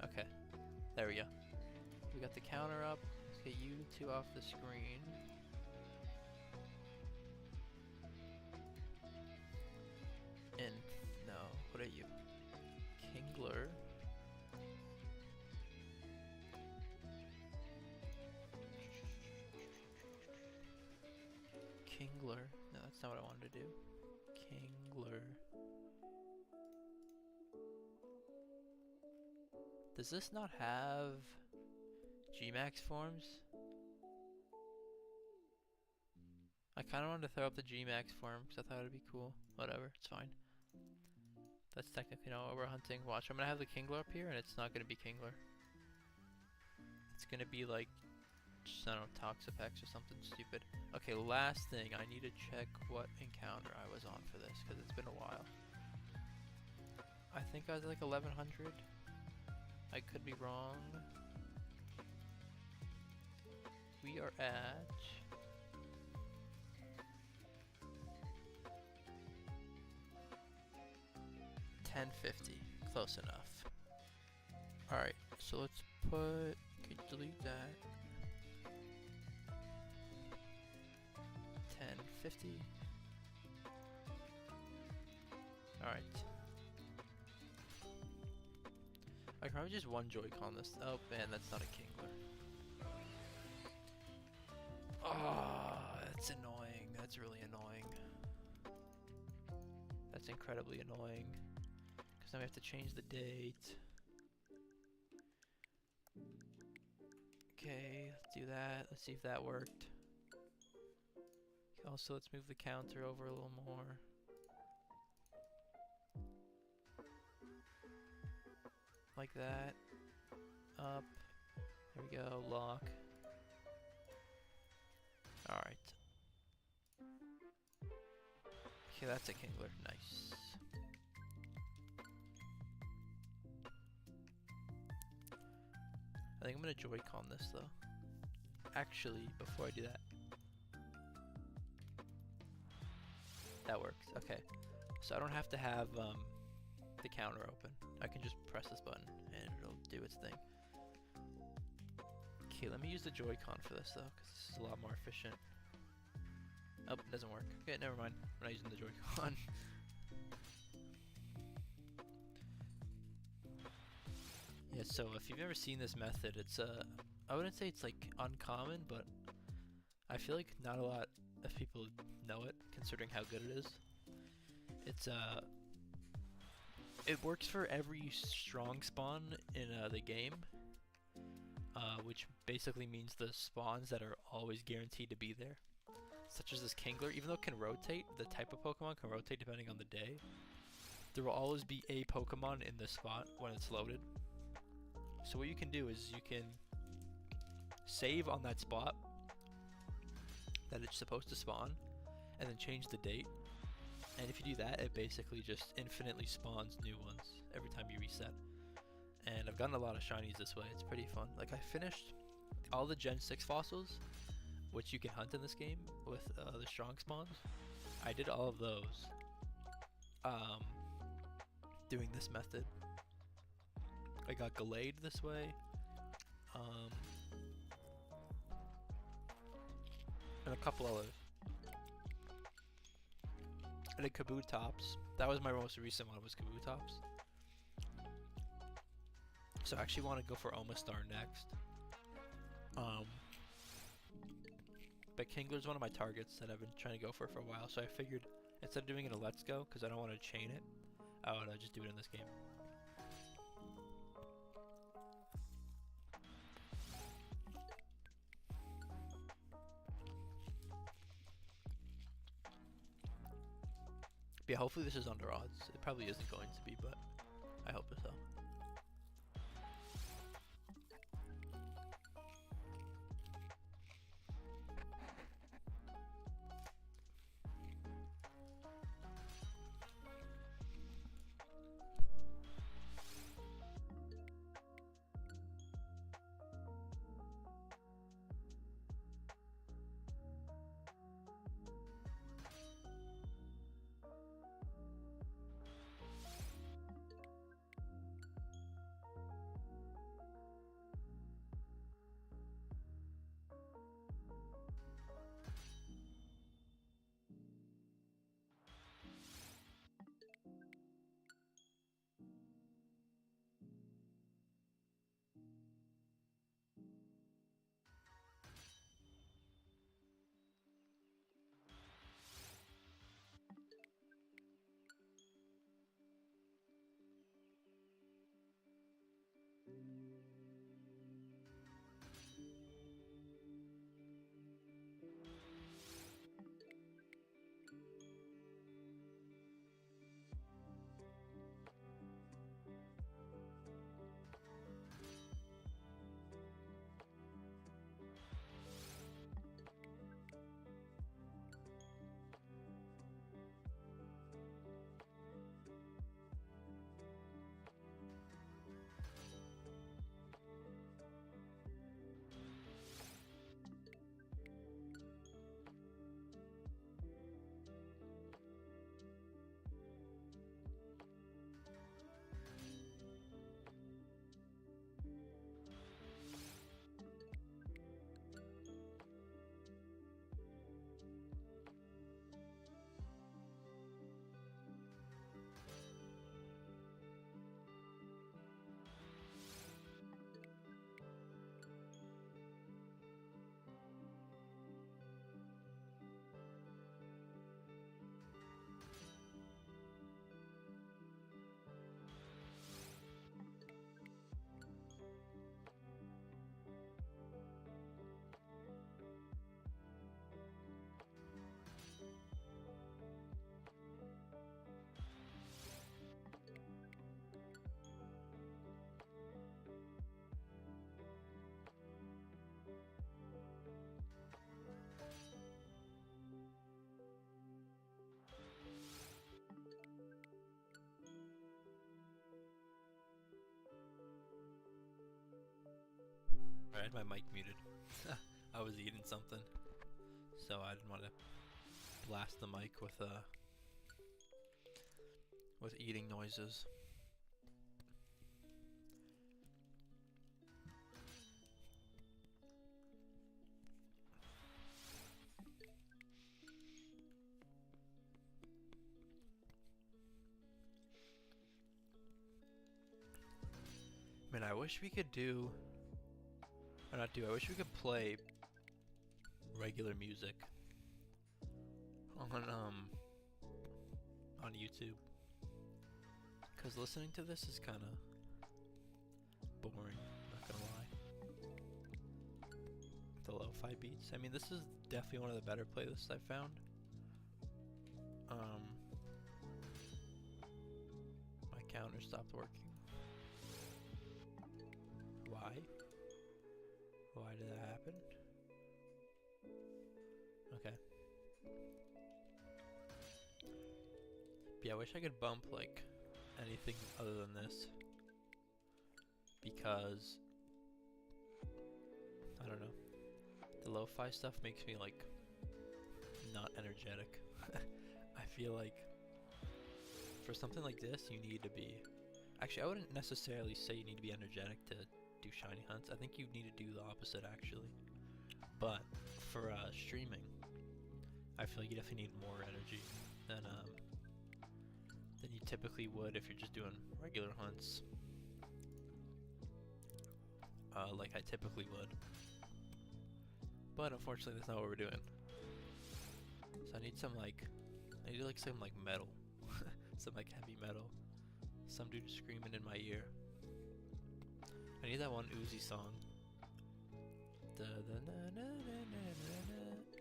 Speaker 1: Okay, there we go. We got the counter up. Let's get you two off the screen. And no, what are you? Kingler. Kingler. No, that's not what I wanted to do. Kingler. Does this not have Gmax forms? I kind of wanted to throw up the Gmax form because I thought it'd be cool. Whatever, it's fine. That's technically not what we're hunting. Watch, I'm gonna have the Kingler up here and it's not gonna be Kingler. It's gonna be like, just, I don't know, Toxapex or something stupid. Okay, last thing, I need to check what encounter I was on for this because it's been a while. I think I was like 1100. I could be wrong. We are at 1050. Close enough. Alright, so let's put... Okay, delete that. 1050. Alright. I can probably just one Joy-Con this. Oh man, that's not a Kingler. Oh, that's annoying. That's really annoying. That's incredibly annoying. Because now we have to change the date. Okay, let's do that. Let's see if that worked. Also, let's move the counter over a little more. Like that. Up. There we go. Lock. Alright. Okay, that's a Kingler. Nice. I think I'm gonna Joy-Con this though. Actually, before I do that. That works. Okay. So I don't have to have the counter open. I can just press this button and it'll do its thing. Okay, let me use the Joy-Con for this though, because this is a lot more efficient. Oh, it doesn't work. Okay, never mind. I'm not using the Joy-Con. Yeah, so if you've never seen this method, it's I wouldn't say it's like uncommon, but I feel like not a lot of people know it, considering how good it is. It's it works for every strong spawn in the game, which basically means the spawns that are always guaranteed to be there, such as this Kingler. Even though it can rotate, the type of Pokemon can rotate depending on the day. There will always be a Pokemon in the spot when it's loaded. So what you can do is you can save on that spot that it's supposed to spawn, and then change the date. And if you do that, it basically just infinitely spawns new ones every time you reset. And I've gotten a lot of shinies this way. It's pretty fun. Like, I finished all the Gen 6 fossils, which you can hunt in this game with the strong spawns. I did all of those doing this method. I got Gallade this way. And a couple others. I did Kabutops. That was my most recent one, was Kabutops. So I actually want to go for Omastar next. But Kingler's one of my targets that I've been trying to go for a while, so I figured instead of doing it in Let's Go, because I don't want to chain it, I would just do it in this game. But yeah, hopefully this is under odds. It probably isn't going to be, but I hope so. I had my mic muted. I was eating something, so I didn't want to blast the mic with eating noises. Man, I wish we could do, or not do, I wish we could play regular music on YouTube. Cause listening to this is kind of boring, not gonna lie. The lo-fi beats. I mean, this is definitely one of the better playlists I've found. My counter stopped working. Why? Why did that happen? Okay. Yeah, I wish I could bump like anything other than this, because I don't know, the lo-fi stuff makes me like not energetic. I feel like for something like this you need to be, actually I wouldn't necessarily say you need to be energetic to do shiny hunts. I think you need to do the opposite actually, but for streaming I feel like you definitely need more energy than you typically would if you're just doing regular hunts, like I typically would. But unfortunately, that's not what we're doing. So I need some like some like metal, some like heavy metal, some dude screaming in my ear. I need that one Uzi song.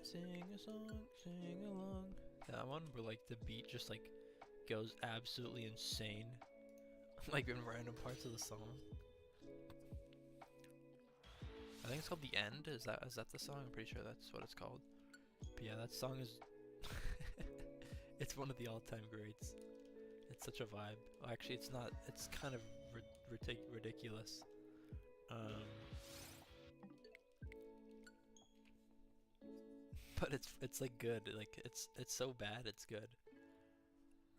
Speaker 1: Sing a song, sing along. That one where like the beat just like goes absolutely insane, like in random parts of the song. I think it's called The End. Is that the song? I'm pretty sure that's what it's called. But yeah, that song is it's one of the all-time greats. It's such a vibe. Well, actually, it's not. It's kind of ridiculous. But it's like good. Like it's so bad it's good.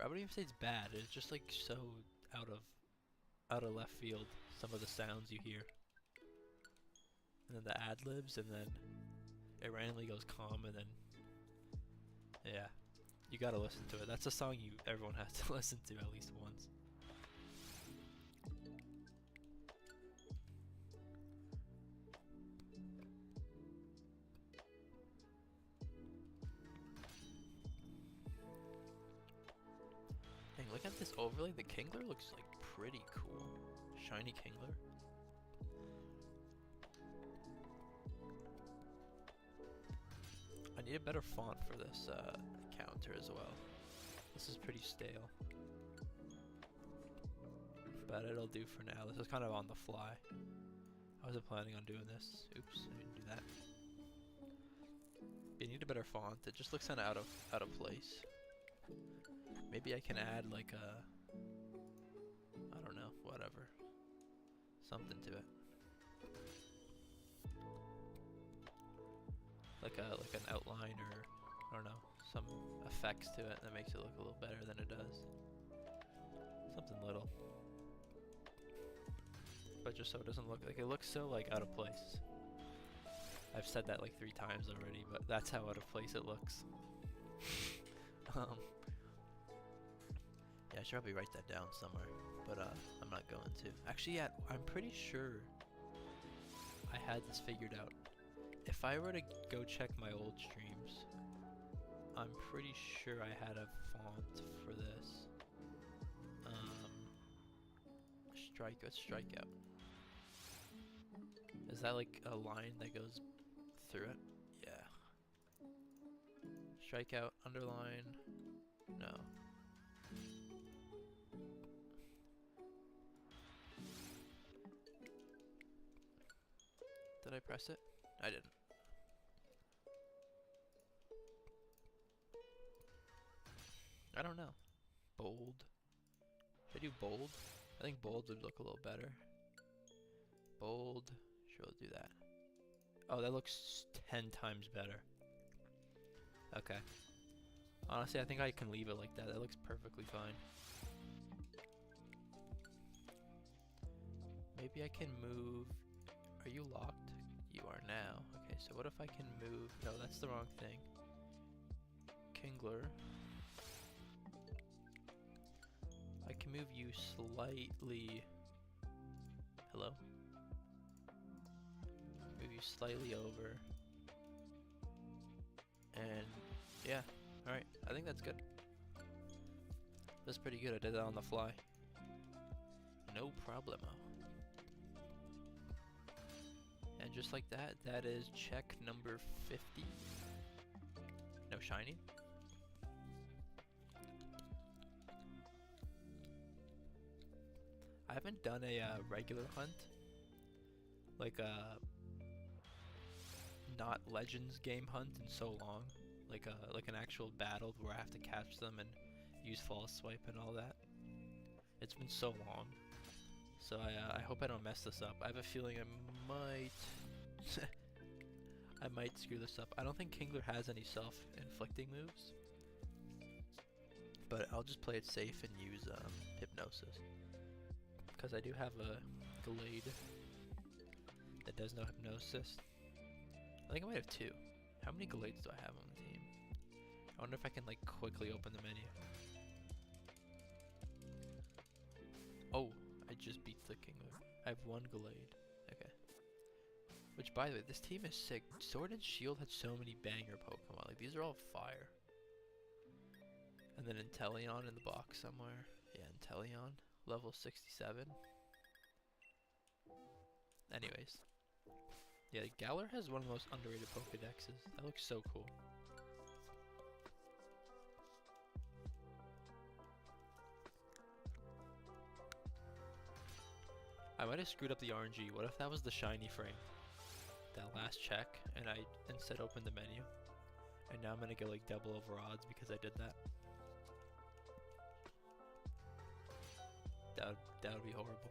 Speaker 1: I wouldn't even say it's bad. It's just like so out of left field. Some of the sounds you hear, and then the ad libs, and then it randomly goes calm, and then yeah, you gotta listen to it. That's a song everyone has to listen to at least once. Dang, look at this overlay. The Kingler looks like pretty cool. Shiny Kingler. I need a better font for this counter as well. This is pretty stale, but it'll do for now. This is kind of on the fly. I wasn't planning on doing this. Oops, I didn't do that. You need a better font. It just looks kind of out of place. Maybe I can add like a, I don't know, whatever, something to it. Like an outline, or I don't know, some effects to it that makes it look a little better than it does. Something little, but just so it doesn't look like it looks so like out of place. I've said that like 3 times already, but that's how out of place it looks. Yeah, I should probably write that down somewhere, but I'm not going to. Actually, yeah, I'm pretty sure I had this figured out. If I were to go check my old streams, I'm pretty sure I had a font for this. Strikeout. Is that like a line that goes through it? Yeah. Strikeout, underline, no. Did I press it? I didn't. I don't know. Bold. Should I do bold? I think bold would look a little better. Bold. Sure, we'll do that. Oh, that looks 10 times better. Okay. Honestly, I think I can leave it like that. That looks perfectly fine. Maybe I can move... Are you locked? You are now. Okay, so what if I can move... No, that's the wrong thing. Kingler. I can move you slightly... Hello? Move you slightly over. And... yeah. Alright, I think that's good. That's pretty good. I did that on the fly. No problemo. And just like that, that is check number 50. No shiny. I haven't done a regular hunt, like a not Legends game hunt in so long, like an actual battle where I have to catch them and use false swipe and all that. It's been so long, so I hope I don't mess this up. I have a feeling I might I might screw this up. I don't think Kingler has any self-inflicting moves, but I'll just play it safe and use Hypnosis. Because I do have a Glade that does no Hypnosis. I think I might have two. How many Glades do I have on the team? I wonder if I can like quickly open the menu. Oh, I just beat the Kingler. I have one Glade. Okay. Which, by the way, this team is sick. Sword and Shield had so many banger Pokemon. Like, these are all fire. And then Inteleon in the box somewhere. Yeah, Inteleon. Level 67. Anyways. Yeah, Galar has one of the most underrated Pokedexes. That looks so cool. I might have screwed up the RNG. What if that was the shiny frame? That last check, and I instead opened the menu. And now I'm gonna get like double over odds because I did that. That would be horrible.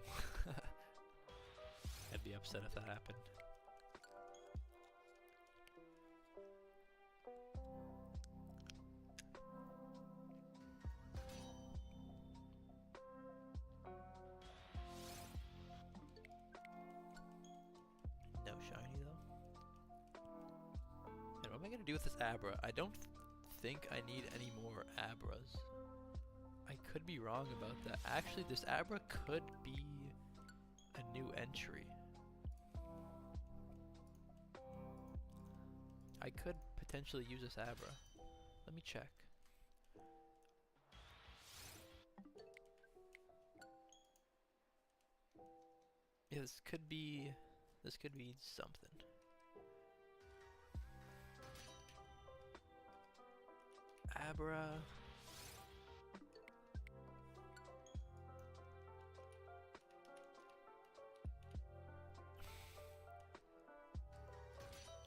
Speaker 1: I'd be upset if that happened. No shiny though. And what am I gonna do with this Abra? I don't think I need any more Abras. I could be wrong about that. Actually, this Abra could be a new entry. I could potentially use this Abra. Let me check. Yeah, this could be something. Abra.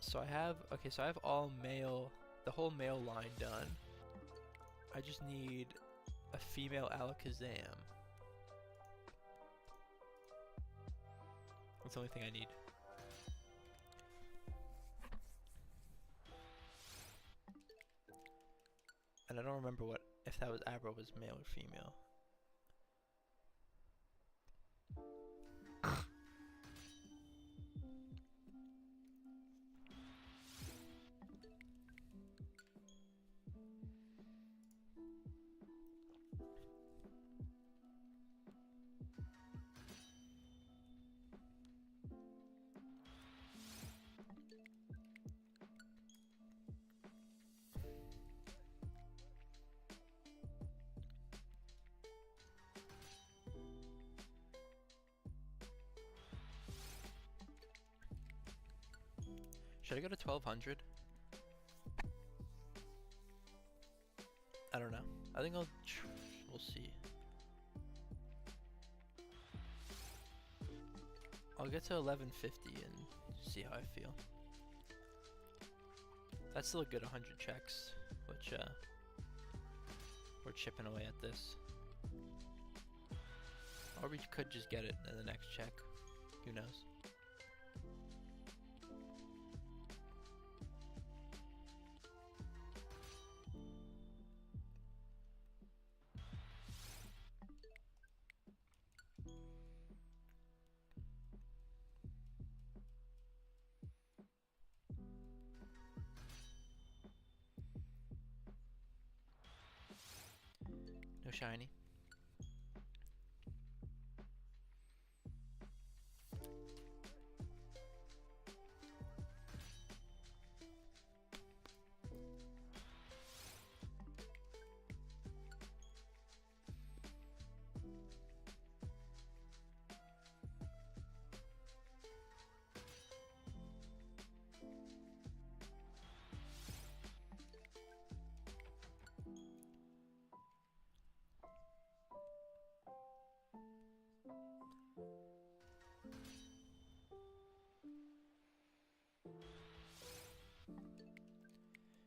Speaker 1: So I have, okay, so I have all male, the whole male line done. I just need a female Alakazam. That's the only thing I need. And I don't remember what, if that was Abra was male or female. Should I go to 1200? I don't know. I think we'll see. I'll get to 1150 and see how I feel. That's still a good 100 checks, which we're chipping away at this. Or we could just get it in the next check. Who knows? No shiny.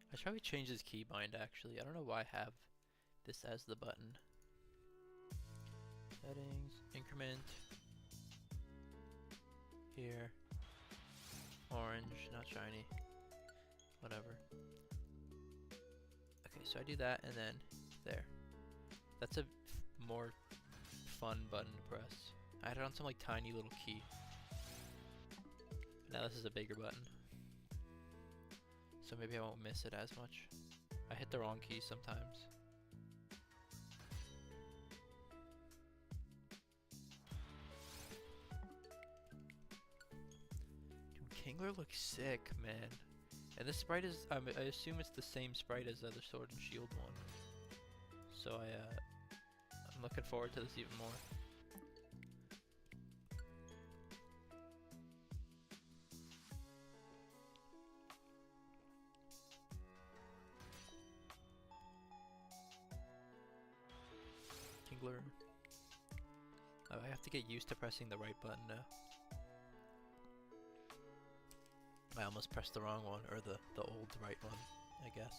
Speaker 1: I should probably change this keybind actually. I don't know why I have this as the button. Settings, increment. Here. Orange, not shiny. Whatever. Okay, so I do that and then there. That's a more fun button to press. I had it on some like tiny little key. Now this is a bigger button. So maybe I won't miss it as much. I hit the wrong key sometimes. Dude, Kingler looks sick, man. And this sprite is, I assume it's the same sprite as the other Sword and Shield one. So I'm looking forward to this even more. Kingler. Oh, I have to get used to pressing the right button now. I almost pressed the wrong one, or the old right one, I guess.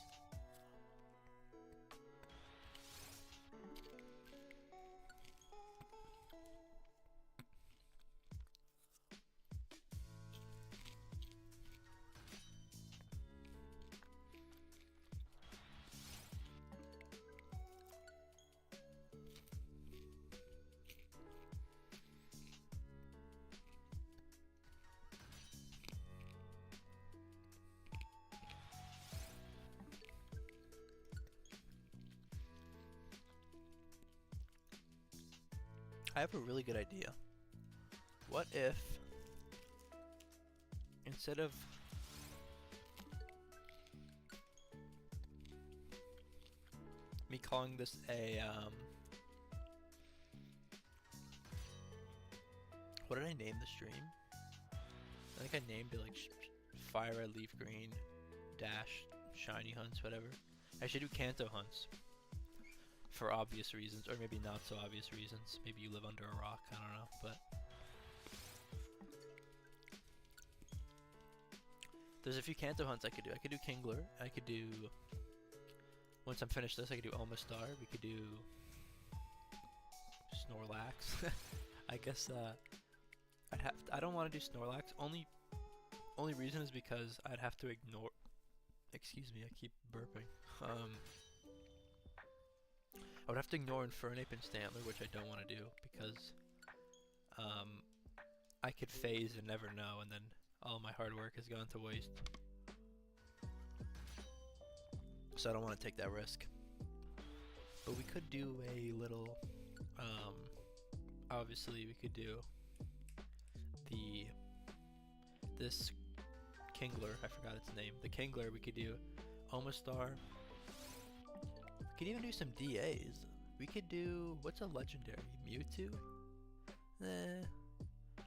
Speaker 1: I have a really good idea. What if, instead of me calling this a, what did I name the stream? I think I named it like Fire Red Leaf Green dash Shiny Hunts, whatever. I should do Kanto Hunts. For obvious reasons, or maybe not so obvious reasons. Maybe you live under a rock, I don't know, but there's a few Kanto hunts I could do. I could do Kingler, I could do, once I'm finished this, I could do Omastar, we could do Snorlax. I guess, I don't want to do Snorlax, only reason is because I'd have to ignore, excuse me, I keep burping, I would have to ignore Infernape and Stantler, which I don't want to do, because I could phase and never know, and then all my hard work has gone to waste. So I don't want to take that risk. But we could do a little, obviously we could do this Kingler, I forgot its name, the Kingler, we could do Omastar. We could even do some DAs. We could do, what's a legendary? Mewtwo?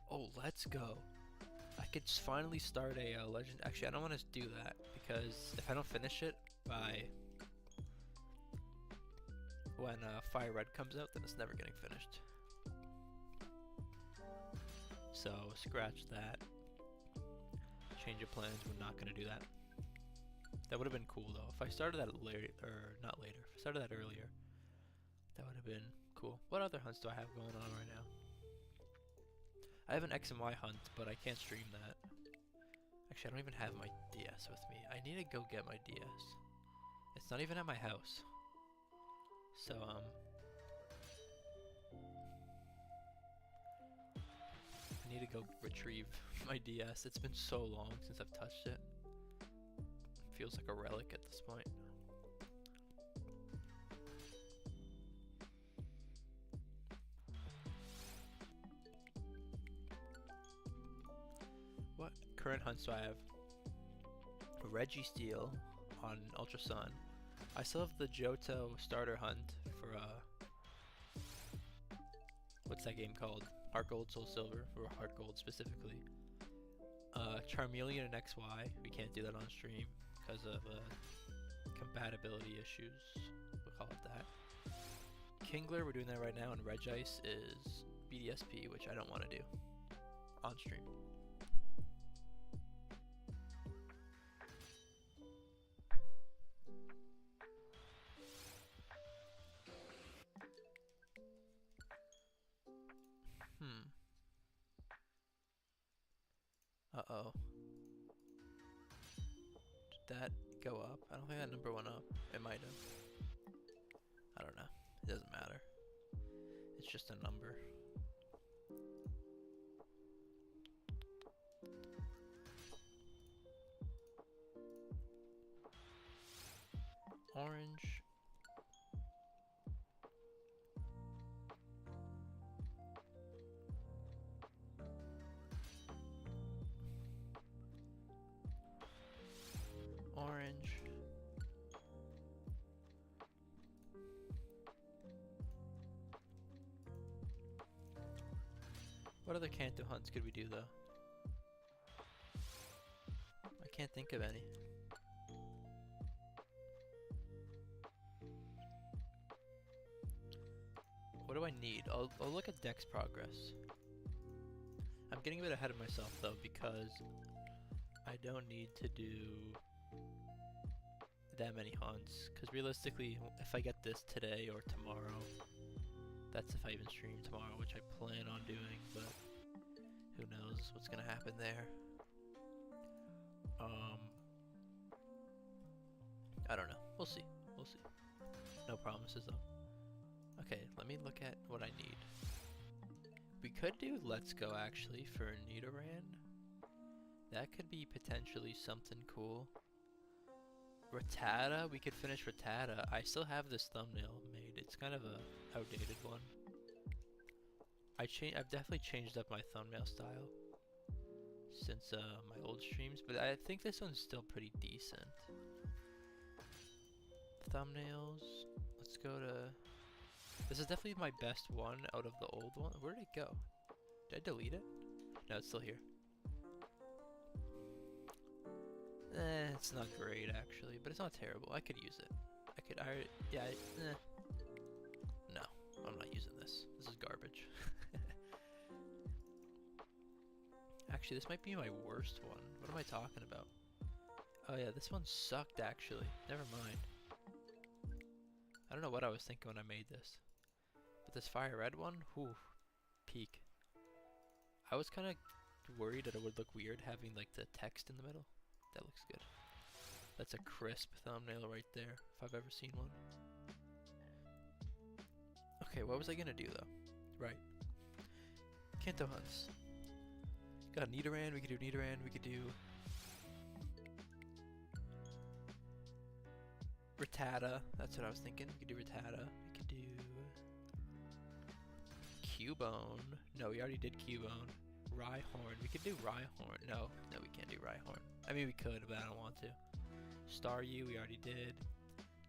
Speaker 1: Oh, let's go. I could finally start a legend. Actually, I don't want to do that because if I don't finish it by when Fire Red comes out, then it's never getting finished. So scratch that. Change of plans. We're not gonna do that. That would have been cool though. If I started that later, or not later. If I started that earlier, that would have been cool. What other hunts do I have going on right now? I have an X and Y hunt, but I can't stream that. Actually, I don't even have my DS with me. I need to go get my DS. It's not even at my house. So, I need to go retrieve my DS. It's been so long since I've touched it. Feels like a relic at this point. What current hunts do I have? Registeel on Ultra Sun. I still have the Johto starter hunt for what's that game called? Heart Gold, Soul Silver, or Heart Gold specifically. Charmeleon and XY, we can't do that on stream because of compatibility issues. We'll call it that. Kingler, we're doing that right now, and Regice is BDSP, which I don't want to do on stream. Uh-oh. Did that go up? I don't think that number went up. It might have. I don't know. It doesn't matter. It's just a number. Orange. Orange. What other Kanto hunts could we do though? I can't think of any. What do I need? I'll look at Dex progress. I'm getting a bit ahead of myself though because I don't need to do that many hunts, because realistically if I get this today or tomorrow, that's if I even stream tomorrow, which I plan on doing, but who knows what's gonna happen there. I don't know. We'll see. We'll see. No promises though. Okay, let me look at what I need. We could do Let's Go actually for Nidoran. That could be potentially something cool. Rattata, we could finish Rattata. I still have this thumbnail made. It's kind of a outdated one. I've definitely changed up my thumbnail style since my old streams, but I think this one's still pretty decent. Thumbnails. Let's go to. This is definitely my best one out of the old one. Where did it go? Did I delete it? No, it's still here. It's not great actually, but it's not terrible. I could use it. No, I'm not using this. This is garbage. Actually, this might be my worst one. What am I talking about? Oh yeah, this one sucked actually. Never mind. I don't know what I was thinking when I made this. But this Fire Red one, whew, peak. I was kind of worried that it would look weird having like the text in the middle. That looks good. That's a crisp thumbnail right there, if I've ever seen one. Okay, what was I gonna do though? Right. Kanto hunts. Got Nidoran, we could do Nidoran, we could do Rattata, that's what I was thinking. We could do Rattata. We could do Cubone. No, we already did Cubone. Rhyhorn. We could do Rhyhorn. No, we can't do Rhyhorn. I mean, we could, but I don't want to. Staryu, we already did.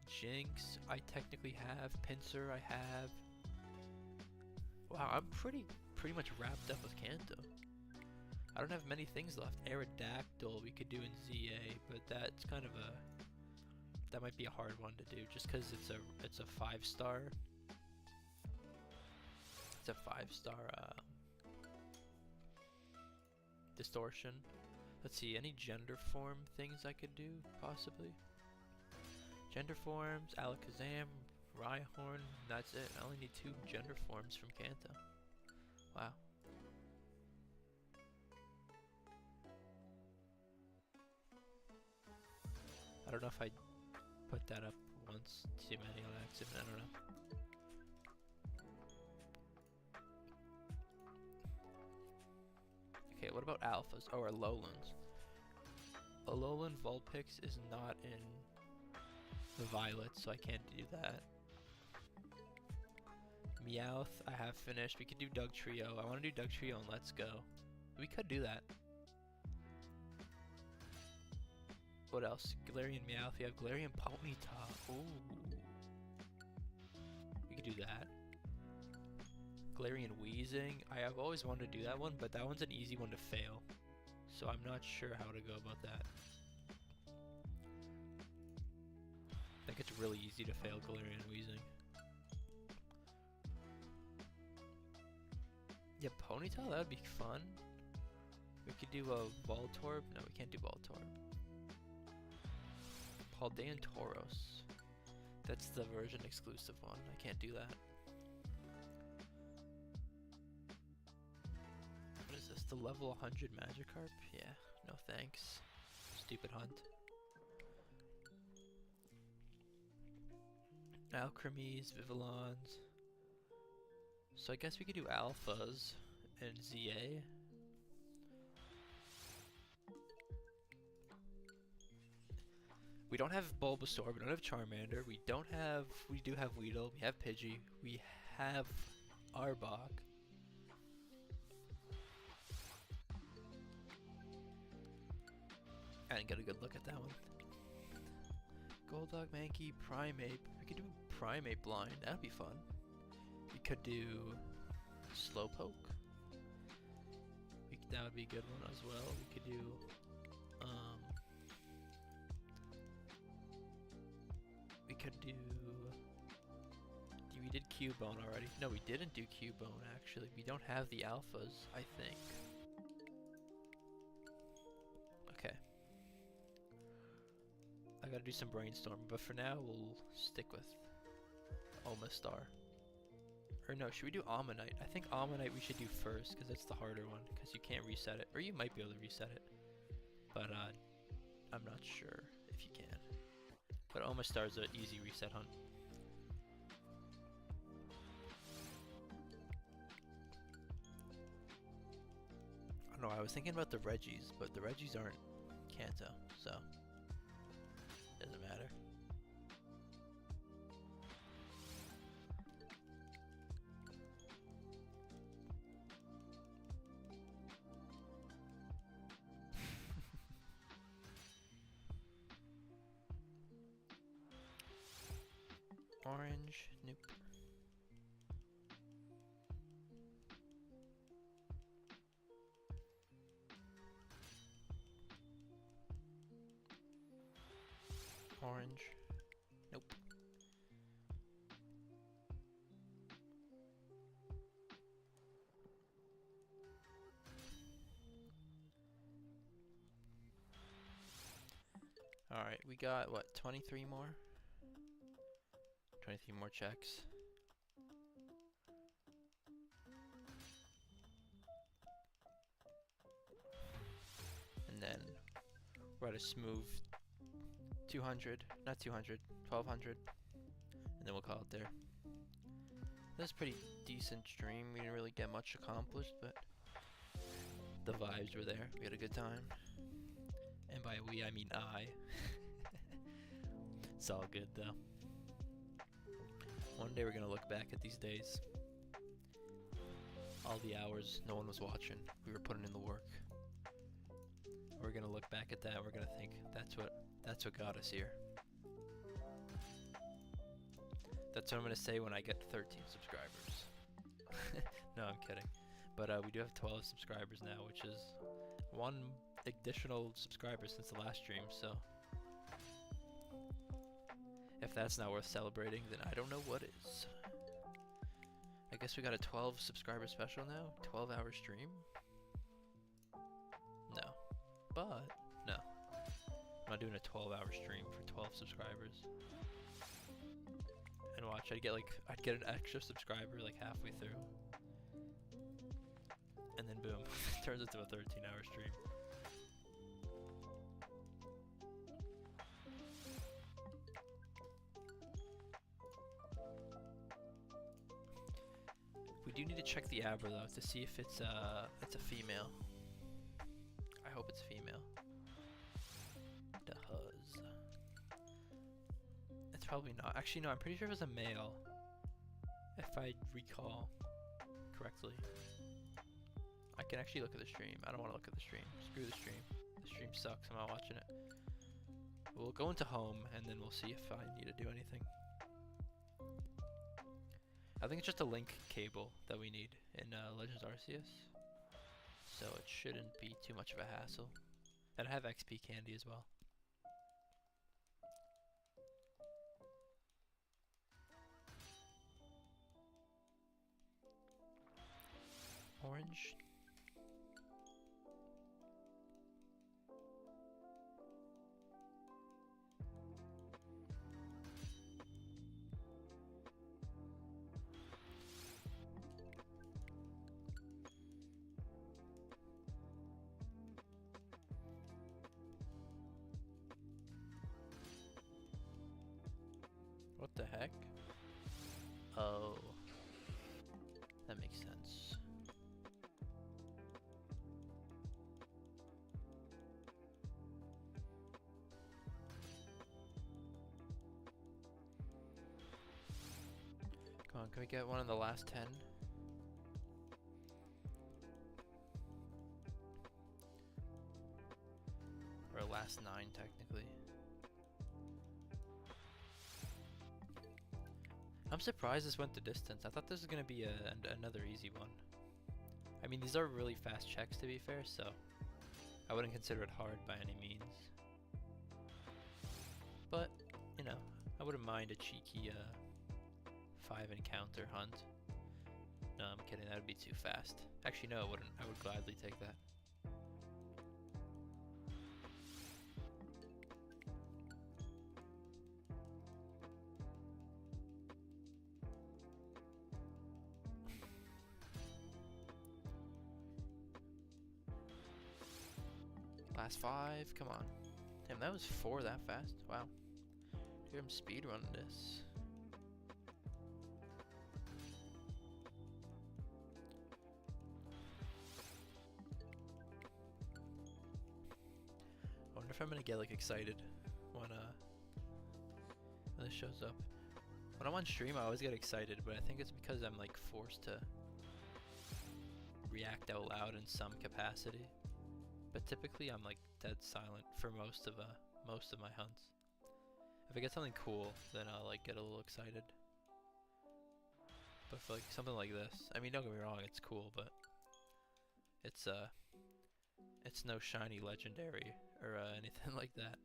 Speaker 1: Jinx, I technically have. Pinsir, I have. Wow, I'm pretty much wrapped up with Kanto. I don't have many things left. Aerodactyl, we could do in ZA, but that's kind of a. That might be a hard one to do, just because it's a 5-star. It's a 5-star distortion. Let's see, any gender form things I could do, possibly. Gender forms, Alakazam, Rhyhorn, that's it. I only need 2 gender forms from Kanto. Wow. I don't know if I put that up once too many on accident, I don't know. Okay, what about alphas? Oh, or Alolands. Alolan Vulpix is not in the Violet, so I can't do that. Meowth, I have finished. We could do Dugtrio. I want to do Dugtrio and Let's Go. We could do that. What else? Galarian Meowth. You have Galarian Ponyta. Ooh. We could do that. Galarian Weezing. I have always wanted to do that one, but that one's an easy one to fail. So I'm not sure how to go about that. I think it's really easy to fail Galarian Weezing. Yeah, Ponyta, that would be fun. We could do a Voltorb. No, we can't do Voltorb. Paldean Tauros. That's the version exclusive one. I can't do that. What is this? The level 100 Magikarp? Yeah, no thanks. Stupid hunt. Alchemys, Vivillons. So I guess we could do Alphas and ZA. We don't have Bulbasaur, we don't have Charmander, we do have Weedle, we have Pidgey, we have Arbok. I didn't get a good look at that one. Golduck, Mankey, Primeape. We could do Primeape blind, that'd be fun. We could do Slowpoke. That would be a good one as well. We could do we did Cubone already. No, we didn't do Cubone actually. We don't have the alphas, I think. Okay. I gotta do some brainstorming, but for now we'll stick with Omastar. Or no, should we do Ammonite? I think Ammonite we should do first, because that's the harder one, because you can't reset it. Or you might be able to reset it. But I'm not sure if you can. But Omastar's an easy reset hunt. I don't know, I was thinking about the Regis, but the Regis aren't Kanto, so doesn't matter. Orange, nope. Orange, nope. Alright, we got what, 23 more? 23 more checks. And then we're at a smooth 200, not 200, 1200. And then we'll call it there. That was a pretty decent stream. We didn't really get much accomplished, but the vibes were there. We had a good time. And by we, I mean I. It's all good though. One day we're gonna look back at these days. All the hours no one was watching. We were putting in the work. We're gonna look back at that and we're gonna think that's what got us here. That's what I'm gonna say when I get 13 subscribers. No, I'm kidding. But we do have 12 subscribers now, which is one additional subscriber since the last stream, so if that's not worth celebrating, then I don't know what is. I guess we got a 12 subscriber special now? 12-hour stream? No. But, no. I'm not doing a 12-hour stream for 12 subscribers. And watch, I'd get an extra subscriber like halfway through. And then boom, turns into a 13-hour stream. We do need to check the Abra though to see if it's a female. I hope it's female. The Huzz. It's probably not. Actually, no. I'm pretty sure it was a male, if I recall correctly. I can actually look at the stream. I don't want to look at the stream. Screw the stream. The stream sucks. I'm not watching it. We'll go into home and then we'll see if I need to do anything. I think it's just a link cable that we need in Legends Arceus, so it shouldn't be too much of a hassle. And I have XP candy as well. Orange. What the heck? Oh, that makes sense. Come on, can we get one in the last 10? Or last 9, technically. I'm surprised this went the distance. I thought this was going to be another easy one. I mean, these are really fast checks, to be fair, so I wouldn't consider it hard by any means. But, you know, I wouldn't mind a cheeky 5 encounter hunt. No, I'm kidding. That would be too fast. Actually, no, I wouldn't. I would gladly take that. Last 5, come on. Damn, that was 4 that fast. Wow. Dude, I'm speedrunning this. I wonder if I'm gonna get like excited when this shows up. When I'm on stream, I always get excited, but I think it's because I'm like forced to react out loud in some capacity. But typically I'm like dead silent for most of my hunts. If I get something cool, then I'll like get a little excited. But for like something like this, I mean, don't get me wrong, it's cool, but it's no shiny legendary or anything like that.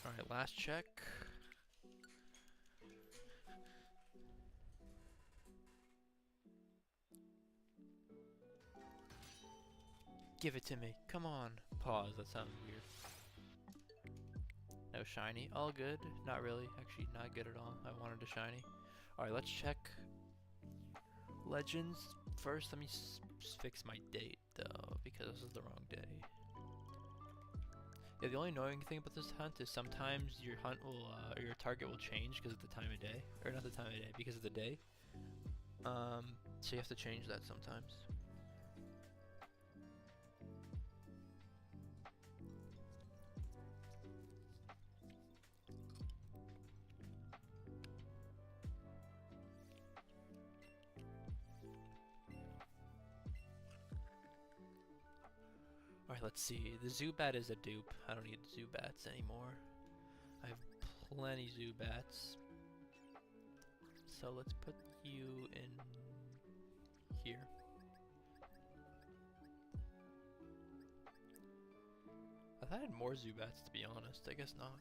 Speaker 1: All right, last check. Give it to me. Come on. Pause. That sounds weird. No shiny. All good. Not really. Actually, not good at all. I wanted a shiny. Alright, let's check Legends. First, let me fix my date, though, because this is the wrong day. Yeah, the only annoying thing about this hunt is sometimes your hunt will, or your target will change because of the time of day. Or not the time of day, because of the day. So you have to change that sometimes. Alright, let's see. The Zubat is a dupe. I don't need Zubats anymore. I have plenty Zubats. So let's put you in here. I thought I had more Zubats, to be honest. I guess not.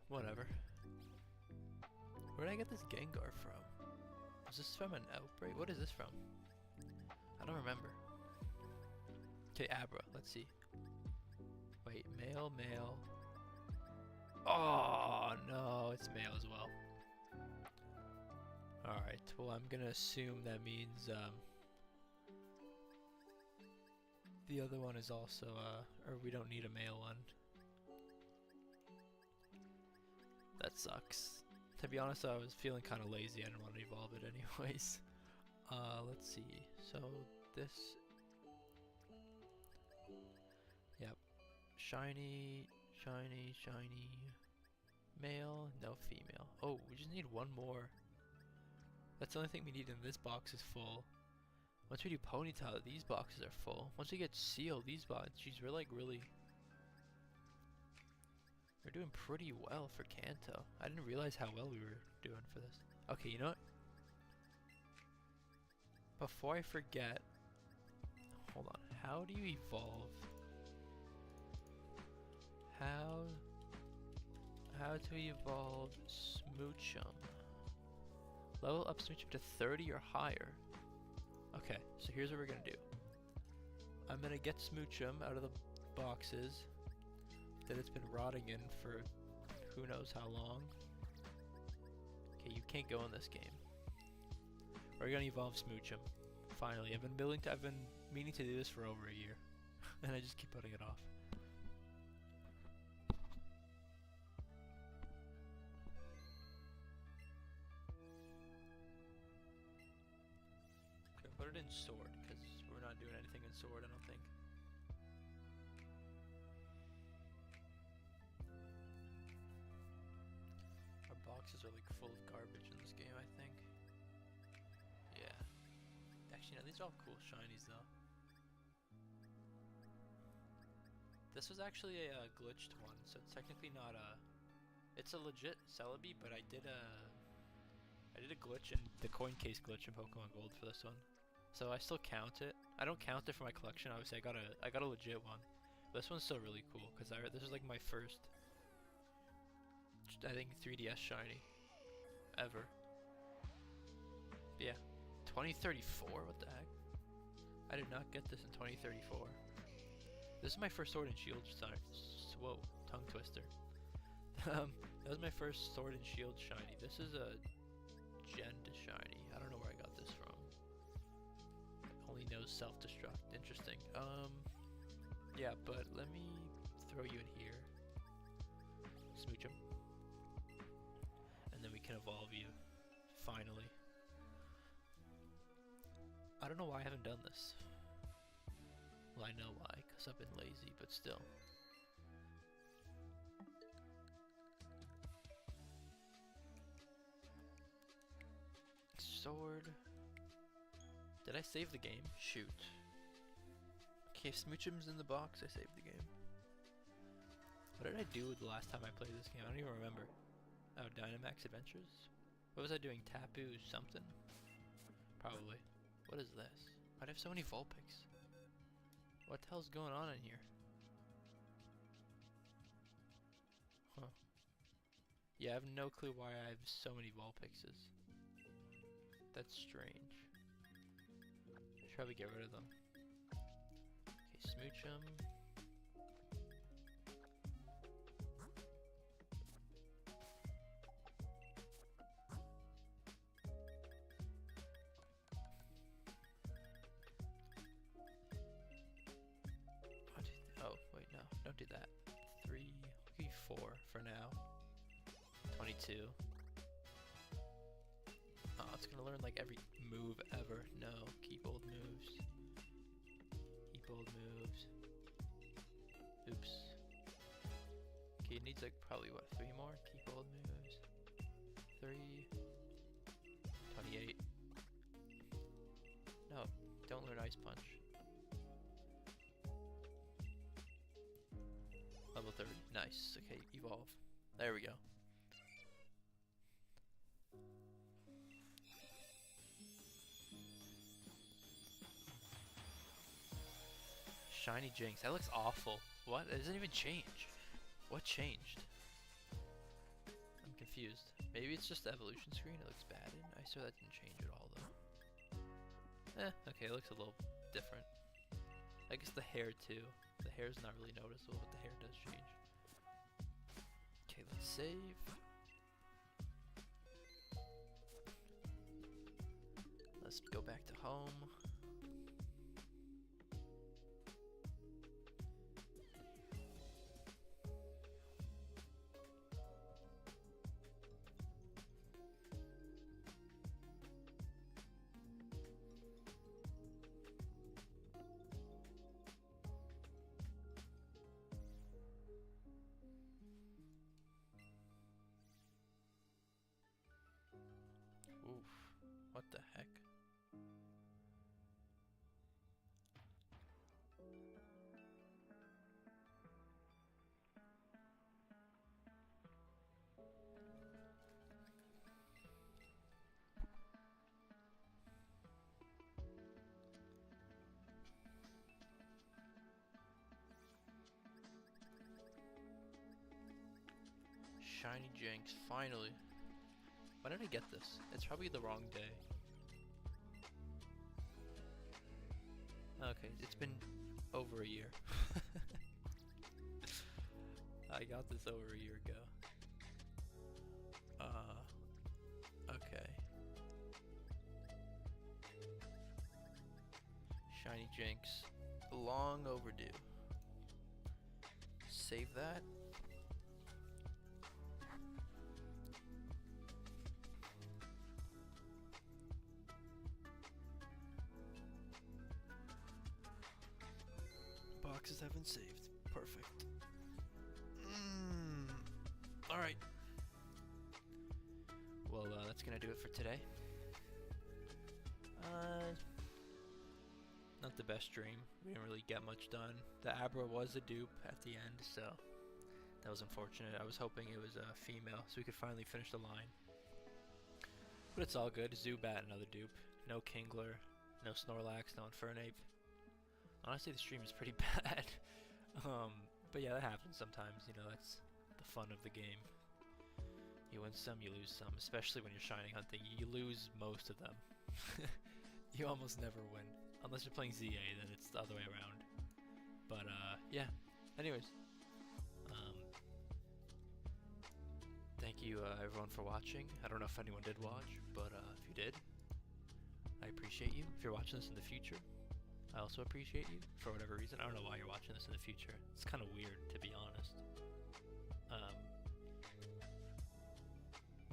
Speaker 1: Whatever. Where did I get this Gengar from? Was this from an outbreak? What is this from? I don't remember. Okay, Abra. Let's see. Wait, male. Oh, no. It's male as well. Alright, well, I'm gonna assume that means, the other one is also, or we don't need a male one. That sucks. To be honest, I was feeling kind of lazy. I didn't want to evolve it anyways. Let's see. So, this... Yep. Shiny. Male, no female. Oh, we just need one more. That's the only thing we need in this box is full. Once we do Ponyta, these boxes are full. Once we get Seal, these boxes, geez, we're like really... We're doing pretty well for Kanto. I didn't realize how well we were doing for this. Okay, you know what? Before I forget... Hold on. How do you evolve? How to evolve Smoochum? Level up Smoochum to 30 or higher. Okay, so here's what we're gonna do. I'm gonna get Smoochum out of the boxes that it's been rotting in for who knows how long. Okay, you can't go in this game. We're gonna evolve Smoochum. Finally, I've been meaning to do this for over a year, and I just keep putting it off. Okay, put it in Sword, because we're not doing anything in Sword, I don't think. Our boxes are like full of garbage in this game, I think. Yeah. Actually, no, these are all cool shinies though. This was actually a glitched one, so it's technically not a... It's a legit Celebi, but I did a glitch in the coin case glitch in Pokemon Gold for this one. So I still count it. I don't count it for my collection, obviously I got a legit one. This one's still really cool, because this is like my first, I think, 3DS shiny ever. But yeah, 2034, what the heck? I did not get this in 2034. This is my first Sword and Shield shiny. Whoa, tongue twister. That was my first Sword and Shield shiny. This is a Gen shiny. I don't know where I got this from. Only knows self-destruct. Interesting. Yeah, but let me throw you in here. Smooch 'em. And then we can evolve you. Finally. I don't know why I haven't done this. Well, I know why, because I've been lazy, but still. Sword. Did I save the game? Shoot. Okay, if Smoochum's in the box, I saved the game. What did I do the last time I played this game? I don't even remember. Oh, Dynamax Adventures? What was I doing? Tapu something? Probably. What is this? Why do I have so many Vulpix? What the hell's going on in here? Huh. Yeah, I have no clue why I have so many Vulpixes. That's strange. Should probably get rid of them. Okay, Smooch 'em. Oh, wait, no. Don't do that. 3, maybe 4 for now. 22. Oh, it's gonna learn like every move ever. No, keep old moves. Keep old moves. Oops. Okay, it needs like probably what, 3 more? Keep old moves. 3. 28. No, don't learn Ice Punch. Level 30. Nice. Okay, evolve. There we go. Shiny Jinx. That looks awful. What? It doesn't even change. What changed? I'm confused. Maybe it's just the evolution screen it looks bad in. I swear that didn't change at all though. Okay, it looks a little different. I guess the hair too. The hair's not really noticeable, but the hair does change. Okay, let's save. Let's go back to home. Oof, what the heck? Shiny Jinx, finally. Why did I get this? It's probably the wrong day. Okay, it's been over a year. I got this over a year ago. Okay. Shiny Jinx, long overdue. Save that. Boxes have been saved. Perfect. Alright. Well, that's gonna do it for today. Not the best stream. We didn't really get much done. The Abra was a dupe at the end, so that was unfortunate. I was hoping it was a female, so we could finally finish the line. But it's all good. Zubat, another dupe. No Kingler, no Snorlax, no Infernape. Honestly, the stream is pretty bad. But yeah, that happens sometimes. You know, that's the fun of the game. You win some, you lose some. Especially when you're shining hunting, you lose most of them. You almost never win. Unless you're playing ZA, then it's the other way around. But yeah. Anyways, thank you everyone for watching. I don't know if anyone did watch, but if you did, I appreciate you. If you're watching this in the future, I also appreciate you for whatever reason. I don't know why you're watching this in the future. It's kind of weird, to be honest.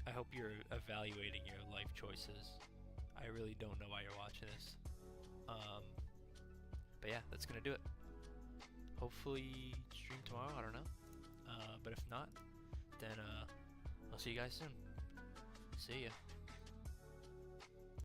Speaker 1: I hope you're evaluating your life choices. I really don't know why you're watching this. But yeah, that's gonna do it. Hopefully stream tomorrow, I don't know. But if not, then I'll see you guys soon. See ya.